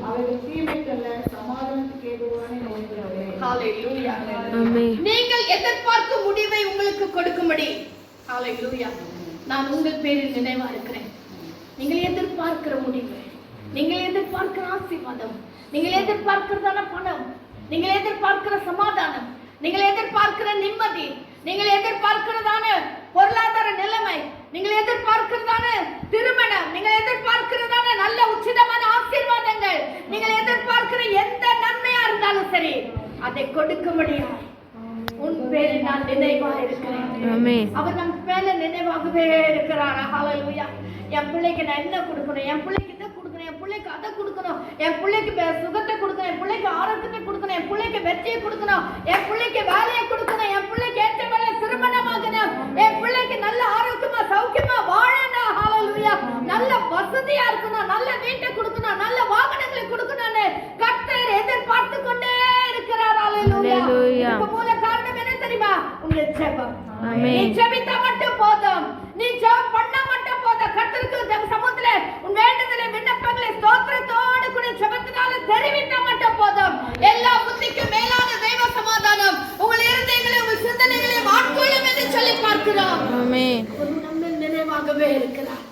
அவர்கள் தீமைக்கல்ல சமாதானத்துக்கு ஏதுவான நோய்களே. ஹalleluya. நீங்கள் எதிர்பார்க்கும் முடிவை உங்களுக்கு கொடுக்கும்படி ஹalleluya நான் உங்கள் பேரில் நினைவா இருக்கிறேன். நீங்கள் எதிர்பார்க்கிற முடிவு, நீங்கள் எதிர்பார்க்கிற ஆசீர்வாதம், நீங்கள் எதிர்பார்க்கிறதான பணம், நீங்கள் எதிர்பார்க்கிற சமாதானம், நீங்கள் எதிர்பார்க்கிற நிம்மதி, நீங்கள் எதிர்பார்க்கிறதான பொருளாதார நிலைமை, நீங்கள் எதிர்பார்க்கிறதான திருமணம், நீங்கள் எதிர்பார்க்கிறதான நல்ல உச்சிதமான ஆசீர்வாதங்கள், நீங்கள் எதிர்பார்க்கிற எந்த நன்மையா இருந்தாலும் சரி, அதை கொடுக்க முடியாது. உன் பேரில் நான் நினைவா இருக்கிறேன். அவர் நம் மேல நினைவாகவே இருக்கிறார். ஹல்லேலூயா. என் பிள்ளைக்கு நான் என்ன கொடுக்கணும், என் பிள்ளைக்கு இதை கொடுக்கணும், என் பிள்ளைக்கு அதை கொடுக்கணும், என் பிள்ளைக்கு சுகத்தை கொடுக்கணும், என் பிள்ளைக்கு ஆரோக்கியத்தை கொடுக்கணும், என் பிள்ளைக்கு வெற்றியை கொடுக்கணும், என் பிள்ளைக்கு வேலையை கொடுக்கணும், என் பிள்ளைக்கு ஏற்ற வேலை திருமணமாகணும், என் பிள்ளைக்கு நல்ல ஆரோக்கியமா சௌக்கியமா வாழணும். ஹல்லேலூயா. நல்ல வசதியா இருக்கணும், நல்ல வீட்டை கொடுக்கணும், நல்ல வாகனங்களை கொடுக்கணும்னு கர்த்தர் எதிர்பார்த்து கொண்டே இருக்கிறார். ஹல்லேலூயா. மூல காரணம் என்ன தெரியுமா? உங்க ஜெபம். நீ ஜெபித்தா மட்டும் போதும், நீ ஜெபம் பண்ணா மட்டும் போதும். கர்த்தருக்கு சமூகத்துல உன் வேண்டுதலை விண்ணப்பங்களை ஸ்தோத்திரத்தோடு கூட ஜெபத்தினால தெரிவித்தா மட்டும் போதும். எல்லா புத்திக்கும் மேலான தெய்வ சமாதானம் உங்கள் இருதயங்களை உங்கள் சிந்தனைகளை ஆட்கொள்ளும் என்று சொல்லி பார்க்கிறோம். ஆமென். நம்ம நினைவாகவே இருக்கிறார்.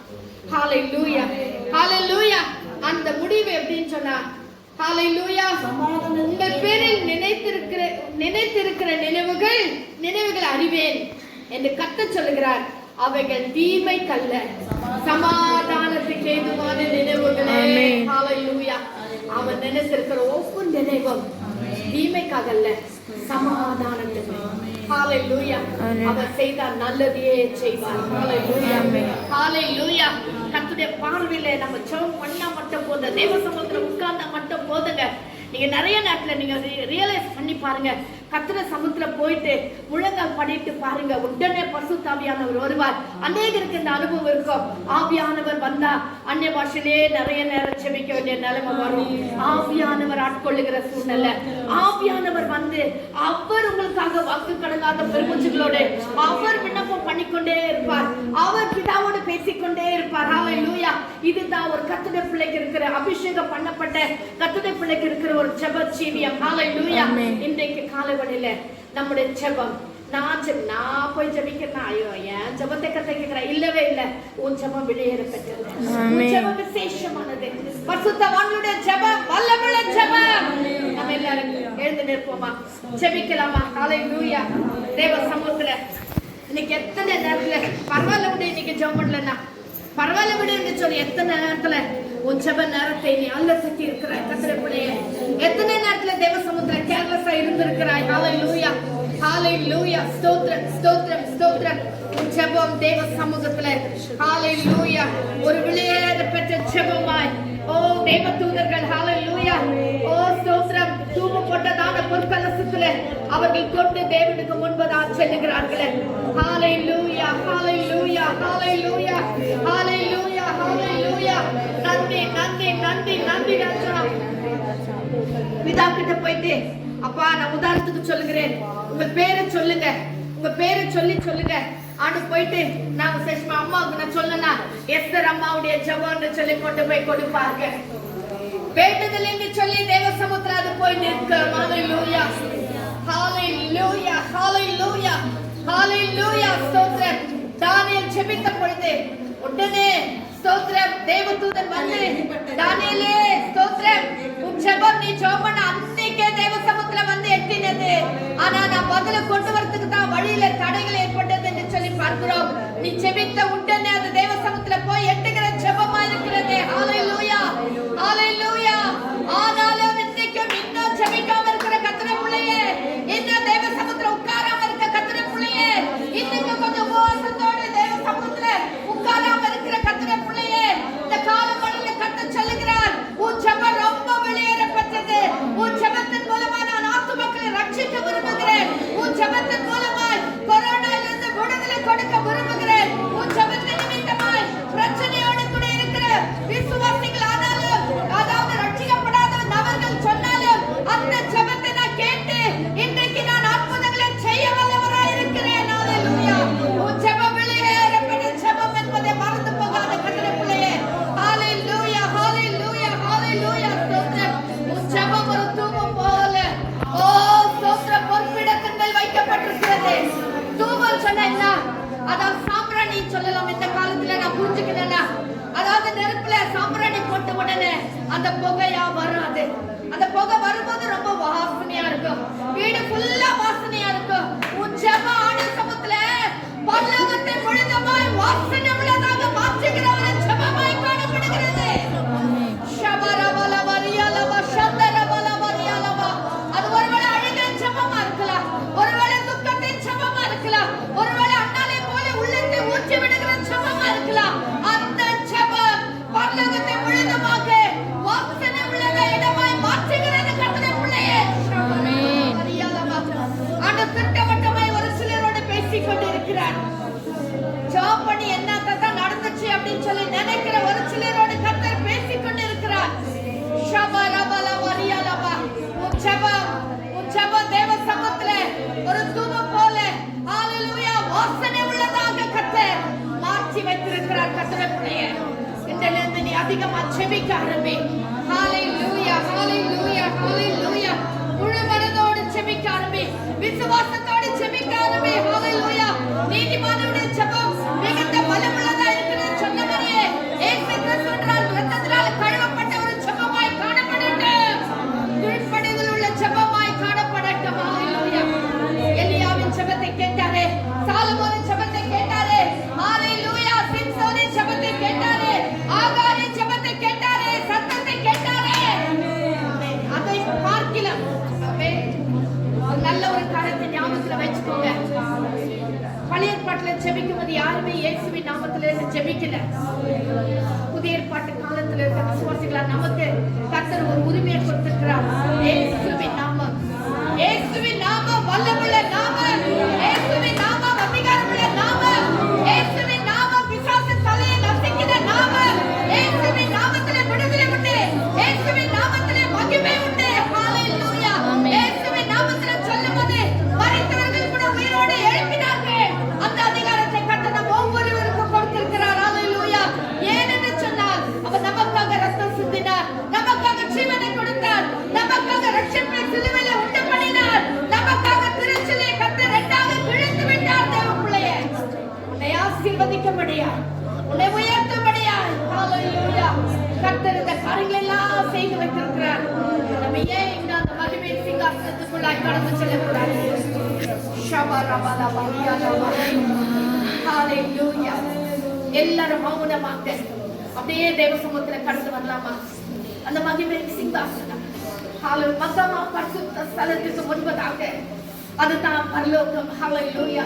ஹல்லேலூயா. ஹல்லேலூயா. அந்த முடிவு எப்படின்னு சொன்னா, ஹல்லேலூயா, உங்கள் பேரில் நினைத்திருக்கிற நினைவுகள் அறிவேன் என்று கர்த்தர் சொல்லுகிறார். அவைகள் தீமைக்கல்ல, சமாதானத்துக்கு ஏதுவான நினைவுகளே. ஹல்லேலூயா. அவன் நினைத்திருக்கிற ஒவ்வொரு நினைவும் தீமைக்காகல்ல, சமாதானத்துக்கு. ஹல்லேலூயா. அவர் செய்தார் நல்லதையே செய்வார். ஹல்லேலூயா. ஹல்லேலூயா. கர்த்தருடைய பார்வையில நம்ம ஜெபம் பண்ணா மட்டும் போதும், தேவ சமூகத்துல உட்கார்ந்தா மட்டும் போதுங்க. நீங்க நிறைய நேரத்துல நீங்க ரியலைஸ் பண்ணி பாருங்க, கர்த்தருடைய சமூகத்துல போயிட்டு முழங்கால் படிட்டு பாருங்க, உடனே பரிசுத்த ஆவியானவர் வருவார். அநேகருக்கு இந்த அனுபவம் இருக்கும். ஆவியானவர் வந்தா அந்நிய பாஷையிலே நிறைய நேரம் ஜெபிக்க வேண்டிய நிலைமை வரும். ஆவியானவர் ஆட்கொள்ளுகிற சூழ்நிலை. ஆவியானவர் வந்து அவர் உங்களுக்காக வாக்கு கடங்காத பெருமூச்சுகளோடு அவர் விண்ணப்பம் பண்ணிக்கொண்டே இருப்பார். அவர் பிதாவோடு பேசிக்கொண்டே இருப்பார். ஹல்லேலூயா. இதுதான் ஒரு கர்த்தருடைய பிள்ளைக்கு இருக்கிற அபிஷேகம் பண்ணப்பட்ட கர்த்தருடைய பிள்ளைக்கு இருக்கிற ஒரு ஜெப ஜீவியம். ஹல்லேலூயா. இன்றைக்கு காலைவெளியில நம்முடைய ஜெபம், நான் போய் ஜெபிக்கிறேன், ஐயோ ஏன் ஜெபத்தை கர்த்தர் கேட்கிறார்? இல்லவே இல்லை. உன் ஜெபம் வெளியேற பெற்றது. உன் ஜெபம் விசேஷமானது. பரிசுத்தவான்களுடைய ஜெபம் வல்லமையுள்ள ஜெபம். நம்ம எல்லாரும் எழுந்து நிற்போமா, ஜெபிக்கலாமா? ஹல்லேலூயா. தேவ சமூகத்துல இன்னைக்கு எத்தனை நேரத்துல பரவாயில்ல விட, இன்னைக்கு ஜெபம் பண்ணலன்னா பரவாயில்ல விடுன்னு சொல்லி எத்தனை நேரத்துல உன் ஜெப நேரத்தை நீ அல்லசத்தி இருக்கிறாய். கர்த்தருடைய பிள்ளையே, எத்தனை நேரத்துல தேவ சமூகத்துல கேர்லெஸ்ஸா இருந்திருக்கிறாய். ஹல்லேலூயா. ஹல்லேலூயா. ஸ்தோத்திரம், ஸ்தோத்திரம், ஸ்தோத்திரம். உன் ஜெபம் தேவ சமூகத்துல ஹல்லேலூயா ஒரு விளையாட பெற்ற ஜெபமாய். ஓ தேவ தூதர்கள், ஹல்லேலூயா. ஓ ஸ்தோத்திரம். தூப போட்டதான பொற்கலசத்துல அவர்கள் கொண்டு தேவனுக்கு முன்பதாக செல்லுகிறார்களே. ஹல்லேலூயா. ஹல்லேலூயா. ஹல்லேலூயா. ஹல்லேலூயா. ஹல்லேலூயா. நன்றி, நன்றி, நன்றி, நன்றி ராஜா. பிதா கிட்ட போயிட்டு, அப்பா நான் உதாரணத்துக்கு சொல்லுகிறேன், உங்க பேரை சொல்லுங்க, உங்க பேரை சொல்லுங்க. ஆண்டு போயிட்டு நான் விசேஷமா அம்மாவுக்கு நான் சொல்லனா எஸ்தர் அம்மாவுடைய ஜெபம்னு சொல்லி கொண்டு போய் கொடுப்பாங்க. வேண்டுதல் என்று சொல்லி தேவ சமுத்திரம் அது போய் நிற்க. ஹல்லேலூயா. ஹல்லேலூயா. ஹல்லேலூயா. ஹல்லேலூயா. ஸ்தோத்திரம். தானியேல் ஜெபித்த பொழுது உடனே ஸ்தோத்திரம் தேவதூதன் வந்து, தானியேலே ஸ்தோத்திரம், உன் ஜெபம் நீ ஜெபம் பண்ண அன்னைக்கே தேவ சமூகத்துல வந்து எட்டினது. ஆனா நான் பதில கொண்டு வரதுக்கு தான் வழியில தடைகள் ஏற்பட்டது என்று சொல்லி பார்க்கிறோம். நீ ஜெபித்த உடனே அது தேவ சமூகத்துல போய் எட்டுகிற ஜெபமா இருக்கிறது. ஹல்லேலூயா. ஹல்லேலூயா. ஆனாலும் இன்னைக்கும் இன்னும் ஜெபிக்காம இருக்கிற கர்த்தருடைய பிள்ளையே, இன்னும் தேவ சமூகத்துல உட்காராம இருக்க கர்த்தருடைய பிள்ளையே, இன்னைக்கு கொஞ்சம் மோசத்தோடு தேவ சமூகத்துல உட்காராம இருக்கிற கர்த்தருடைய பிள்ளையே, இந்த காலவழியில கர்த்தர் சொல்லுகிறார், உன் ஜெபம் ரொம்ப வெளியேறப்பட்டது. உன் ஜெபத்தின் மூலமா நான் ஆத்துமக்களை ரட்சிக்க விரும்புகிறேன். உன் ஜெபத்தின் மூலமாய் கொரோனாவிலிருந்து விடுதலை கொடுக்க விரும்புகிறேன். உன் ஜெபத்தின் நிமித்தமாய் பிரச்சனையோடு கூட இருக்கிற விசுவாசிகள் ஆனாலும், அதாவது ரட்சிக்கப்படாத நபர்கள் சொன்னாலும், அந்த ஜெபத்தை நான் கேட்டு இன்றைக்கு நான் அற்புதங்களை செய்ய வல்லவராய் இருக்கிறேன். ஹல்லேலூயா. உன் ஜெபம் வெளியேறப்பட்ட ஜெபம் என்பதை மறந்து போகாத கர்த்தருடைய பிள்ளையே. ஹல்லேலூயா. ஹல்லேலூயா. ஹல்லேலூயா. ஸ்தோத்திரம். உன் ஜெபம் ஒரு தூபம் போல, ஓ ஸ்தோத்திரம், பொற்பிடத்தில் வைக்கப்பட்டிருக்கிறது. தூபம் சொன்னா என்ன? அதாவது சாம்பிராணி சொல்லலாம். இந்த காலத்துல நான் புரிஞ்சுக்கிறேன்னா, அதாவது நெருப்புல சாம்பிராணி போட்ட உடனே அந்த புகையா வராது. அந்த புகை வரும்போது ரொம்ப வாசனையா இருக்கும், வீடு ஃபுல்லா வாசனையா இருக்கும். உன் ஜெபம் ஆண்டு சமத்துல பரலோகத்தை ஆரம்பி. ஹalleluya ஹalleluya ஹalleluya. முழு மனதோடு ஜெபிக்க ஆரம்பி. விசுவாசத்தோடு ஜெபிக்க ஆரம்பி. ஹalleluya. நீதிமானுடைய ஜெபம் மிகுந்த பலமுள்ளதா இருக்கிறது சொன்னவரே இயேசு கிறிஸ்துவின் இரத்தத்தினால் கழுவப்பட்ட ஒரு ஜெபமாய் காணப்படட்டும். கீழ்ப்படிதல் உள்ள ஜெபமாய் காணப்படட்டும். ஹalleluya. எலியாவின் ஜெபத்தை கேட்டாரே, சாலமோனின் ஜெபத்தை கேட்டாரே, ஹalleluya. சிம்சோனின் ஜெபத்தை கேட்டாரே, ஆகாரின் ஜெபத்தை கேட்டாரே, சத்தத்தை கேட்டாரே. அதை பார்க்கலாம். நல்ல ஒரு காரியத்தை ஞாபகத்துல வச்சுக்கோங்க. பழைய ஏற்பாட்டுல ஜெபிக்கும்போது யாருமே இயேசுவின் நாமத்துல ஜெபிக்கல. புதிய ஏற்பாட்டு காலத்துல இருக்க விசுவாசிகளா நமக்கு கர்த்தர் ஒரு உரிமையை கொடுத்திருக்கிறார். இயேசுவின் நாமம், இயேசுவின் நாமம் வல்லமுள்ள நாமம், இயேசுவின் நாமம் அதிகாரமுள்ள நாமம், இயேசுவின் நாமம் பிசாசு தலையை நசுக்கிற நாமம், இயேசுவின் நாமத்திலே விடுதலை உண்டு, இயேசுவின் நாமத்திலே மகிமை உண்டு. ஹalleluya. இயேசுவின் நாமத்திலே சொல்லும்போது மரித்தவர்கள் கூட உயிரோடு எழுப்பினார்கள். அந்த அதிகாரத்தை கர்த்தர் நம் ஒவ்வொருவருக்கும் கொடுத்திருக்கிறார். ஹalleluya. ஏனென்று சொன்னால் அவர் நமக்காக ரத்தம் சிந்தினார், நமக்காக ஜீவனை கொடுத்தார், நமக்காக ரட்சிப்பை சிலுவையிலே உண்டு பண்ணினார், நமக்காக திருச்சிலே கர்த்தர் இரண்டாக கிழித்து விட்டார். தேவ பிள்ளையே, உன்னை ஆசீர்வதிக்கும்படியா, உன்னை உயர்த்தும்படியாய் ஹalleluya கர்த்தர் இந்த காரியங்களை எல்லாம் செய்து வைத்திருக்கிறார். நம்ம ஏன் இந்த அந்த மகிமை சிங்காசனத்துக்குள்ளாய் கடந்து செல்லக்கூடாது? ஹalleluya. எல்லாரும் மௌனமாக அப்படியே தேவ சமூகத்துல கடந்து வரலாமா? அந்த மகிமை சிங்காசனம் ஹalleluya மகா பரிசுத்த ஸ்தலத்துக்கு முன்பதாக அதுதான் பரலோகம். ஹalleluya.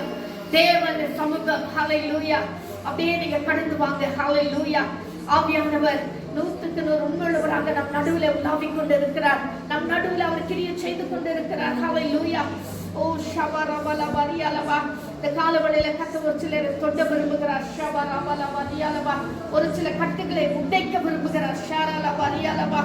தேவன் சமூகம். ஹalleluya. அப்படியே நீங்க கடந்து வாங்க. ஹalleluya. ஆவியானவர் 100க்கு 100 உண்மையுள்ளவராக நம் நடுவில் உலாவிக் கொண்டிருக்கிறார். நம் நடுவில் அவர் கிரியை செய்து கொண்டிருக்கிறார். ஹalleluya. ஓ ஷபரபலபரியாலபா. இந்த காலவெளியில கர்த்தர் ஒரு சிலரை தொட விரும்புகிறார். ஷபரபலபரியாலபா. ஒரு சில கட்டுகளை உடைக்க விரும்புகிறார். ஷரலபரியாலபா.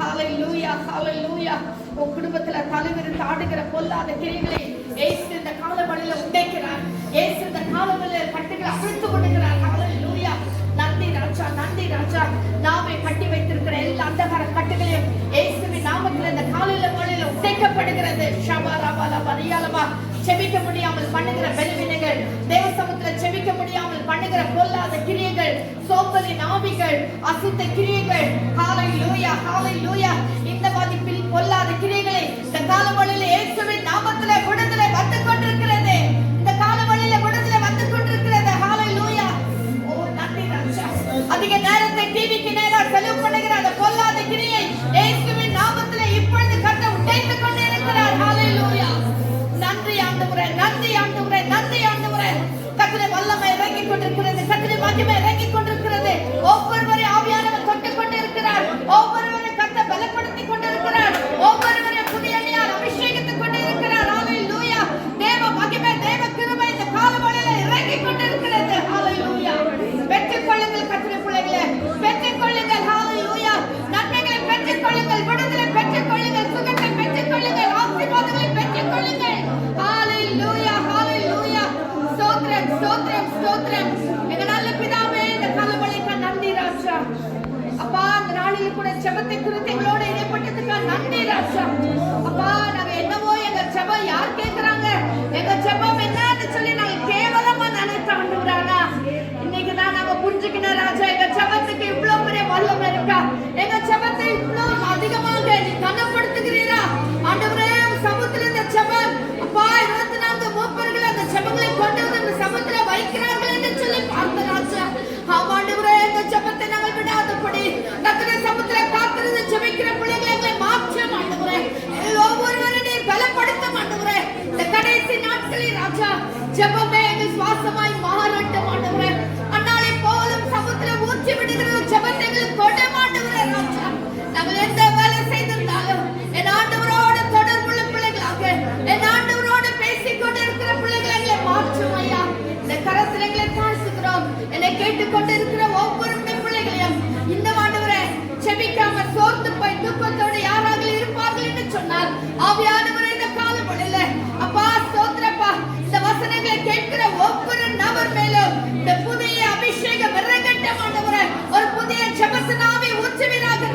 ஹalleluya ஹalleluya. உன் குடும்பத்துல தலைவிரித்து ஆடுகிற பொல்லாத கிரியைகளை இயேசு இந்த காலவெளியில உடைக்கிறார். இயேசு இந்த காலவெளியில கட்டுகளை அவிழ்த்து விடுகிறார். ஹalleluya. நன்றி ராஜா, நன்றி ராஜா. நாமே கட்டி வைத்திருக்கிற எல்லா அந்தகார கட்டுகளையும் இயேசுவின் நாமத்தில் இந்த காலையில உடைக்கப்படுகிறது. ஷபரபலபரியாலபா. செபிக்க முடியாமல் பண்ணுகிற பலவீனங்கள், தேவ சமூகத்தில் செபிக்க முடியாமல் பண்ணுகிற பொல்லாத கிரியைகள், சோம்பலின் ஆவிகள், அசுத்த கிரியைகள், ஹalleluya ஹalleluya. இந்த பாதிப்பில் பொல்லாத கிரியைகளை இந்த காலவெளியில இயேசுவின் நாமத்தில் விடுதலை வந்து கொண்டிருக்கிறது. இந்த காலவெளியில விடுதலை வந்து கொண்டிருக்கிறது. ஹalleluya. ஓ நன்றி ராஜா. அதிக நேரத்தை டிவிக்கு நேராக செலவு பண்ணுகிற அந்த பொல்லாத கிரியை இயேசுவின் நாமத்தில் இப்பொழுது கர்த்தர் உடைத்துக் கொண்டிருக்கிறார். ஹalleluya. நன்றி ஆண்டவரே, நன்றி ஆண்டவரே, நன்றி ஆண்டவரே. கர்த்தருடைய வல்லமை இறங்கிக் கொண்டிருக்கிறது, கர்த்தருடைய மகிமை இறங்கிக் கொண்டிருக்கிறது. ஒவ்வொருவரையும் ஆவியானவர் தொட்டுக் கொண்டிருக்கிறார். ஒவ்வொருவரையும் கர்த்தர் பலப்படுத்திக் கொண்டிருக்கிறார். ஒவ்வொருவரையும் புதிய எண்ணெயால் அபிஷேகித்துக் கொண்டிருக்கிறார். ஹalleluya. தேவ மகிமை, தேவ கிருபை இந்த காலவெளியில இறங்கிக் கொண்டிருக்கிறது. ஹalleluya. பெற்றுக் கொள்ளுங்கள் கர்த்தருடைய பிள்ளைகளே, பெற்றுக் கொள்ளுங்கள். ஹalleluya. நன்மைகளை பெற்றுக் கொள்ளுங்கள், விடுதலை பெற்றுக் கொள்ளுங்கள், சுகத்தை பெற்றுக் கொள்ளுங்கள், ஆசீர்வாதங்களை பெற்றுக் கொள்ளுங்கள். ஹalleluya ஹalleluya. ஸ்தோத்திரம் ஸ்தோத்திரம் ஸ்தோத்திரம். எங்க நல்ல பிதாவே, இந்த காலவெளிக்கு நன்றி ராஜா. அப்பா, இந்த நாளில் கூட ஜெபத்தை குறித்து எங்களோட இடைப்பட்டதுக்கு நன்றி ராஜா. அப்பா, நாங்க என்னவோ எங்க ஜெபம் யார் கேட்கிறாங்க, எங்க ஜெபம் என்னன்னு சொல்லி நாங்க கேவலமா நினைத்து ஆண்டவரானா, இன்னைக்கு தான் நாங்க புரிஞ்சுக்கின ராஜா. எங்க ஜெபத்துக்கு இவ்வளவு பெரிய வல்லமை இருக்கா? எங்க ஜெபத்தை இவ்வளவு அதிகமாக நீ கனப்படுத்துகிறீரா ஆண்டவரே? சமூகத்துல இந்த ஜெபம் அப்பா 24 மூப்பர்கள் அந்த ஜெபங்களை கொண்டு வந்து இந்த சமூகத்துல வைக்கிறார்கள் என்று சொல்லி பார்த்த ராஜா. ஆமாண்டவரே, இந்த ஜெபத்தை நாங்கள் விடாதபடி கர்த்தருடைய சமூகத்துல காத்திருந்து ஜெபிக்கிற பிள்ளைகளை எங்களை மாற்றும் ஆண்டவரே. ஒவ்வொருவரையும் நீர் பலப்படுத்தும் ஆண்டவரே. இந்த கடைசி நாட்களில் ராஜா ஜெபமே எங்கள் சுவாசமாய் மாறட்டும் ஆண்டவரே. அன்னாலை போலும் சமூகத்துல ஊற்றி விடுகிற ஜெபத்தை எங்களுக்கு கொட மாட்டவரே ராஜா. நாங்கள் எந்த வேலை செய்திருந்தாலும் என் ஆண்டவரோட தொடர்புள்ள பிள்ளைகளாக, என் ஆண்டவரோட பேசிக் கொண்டிருக்கிற பிள்ளைகளை எங்களை மாற்றும் ஐயா. இந்த கரத்தில் எங்களை தாழ்த்துகிறோம். என்னை கேட்டுக்கொண்டு இருக்கிற ஒவ்வொரு பிள்ளைகளையும் இந்த ஆண்டவரே செபிக்காம சோர்ந்து போய் துக்கத்தோடு யாராக இருப்பார்கள் என்று சொன்னார். ஆவியானவரே, இந்த காலவெளியில அப்பா ஸ்தோத்திரப்பா, இந்த வசனங்களை கேட்கிற ஒவ்வொரு நபர் மேலும் இந்த புதிய அபிஷேகம் இறங்கட்டும் ஆண்டவரே. ஒரு புதிய ஜெபத்தின் ஆவி ஊற்றுவீராக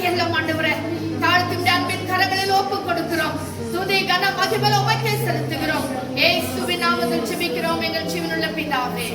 நடத்தியெல்லாம் ஆண்டவரே தாழ்த்தும் அன்பின் கரங்களில் ஒப்பு கொடுக்கிறோம். துதி கன மகிமை உமக்கே செலுத்துகிறோம். இயேசுவின் நாமத்தில் ஜெபிக்கிறோம் எங்கள் ஜீவனுள்ள பிதாவே.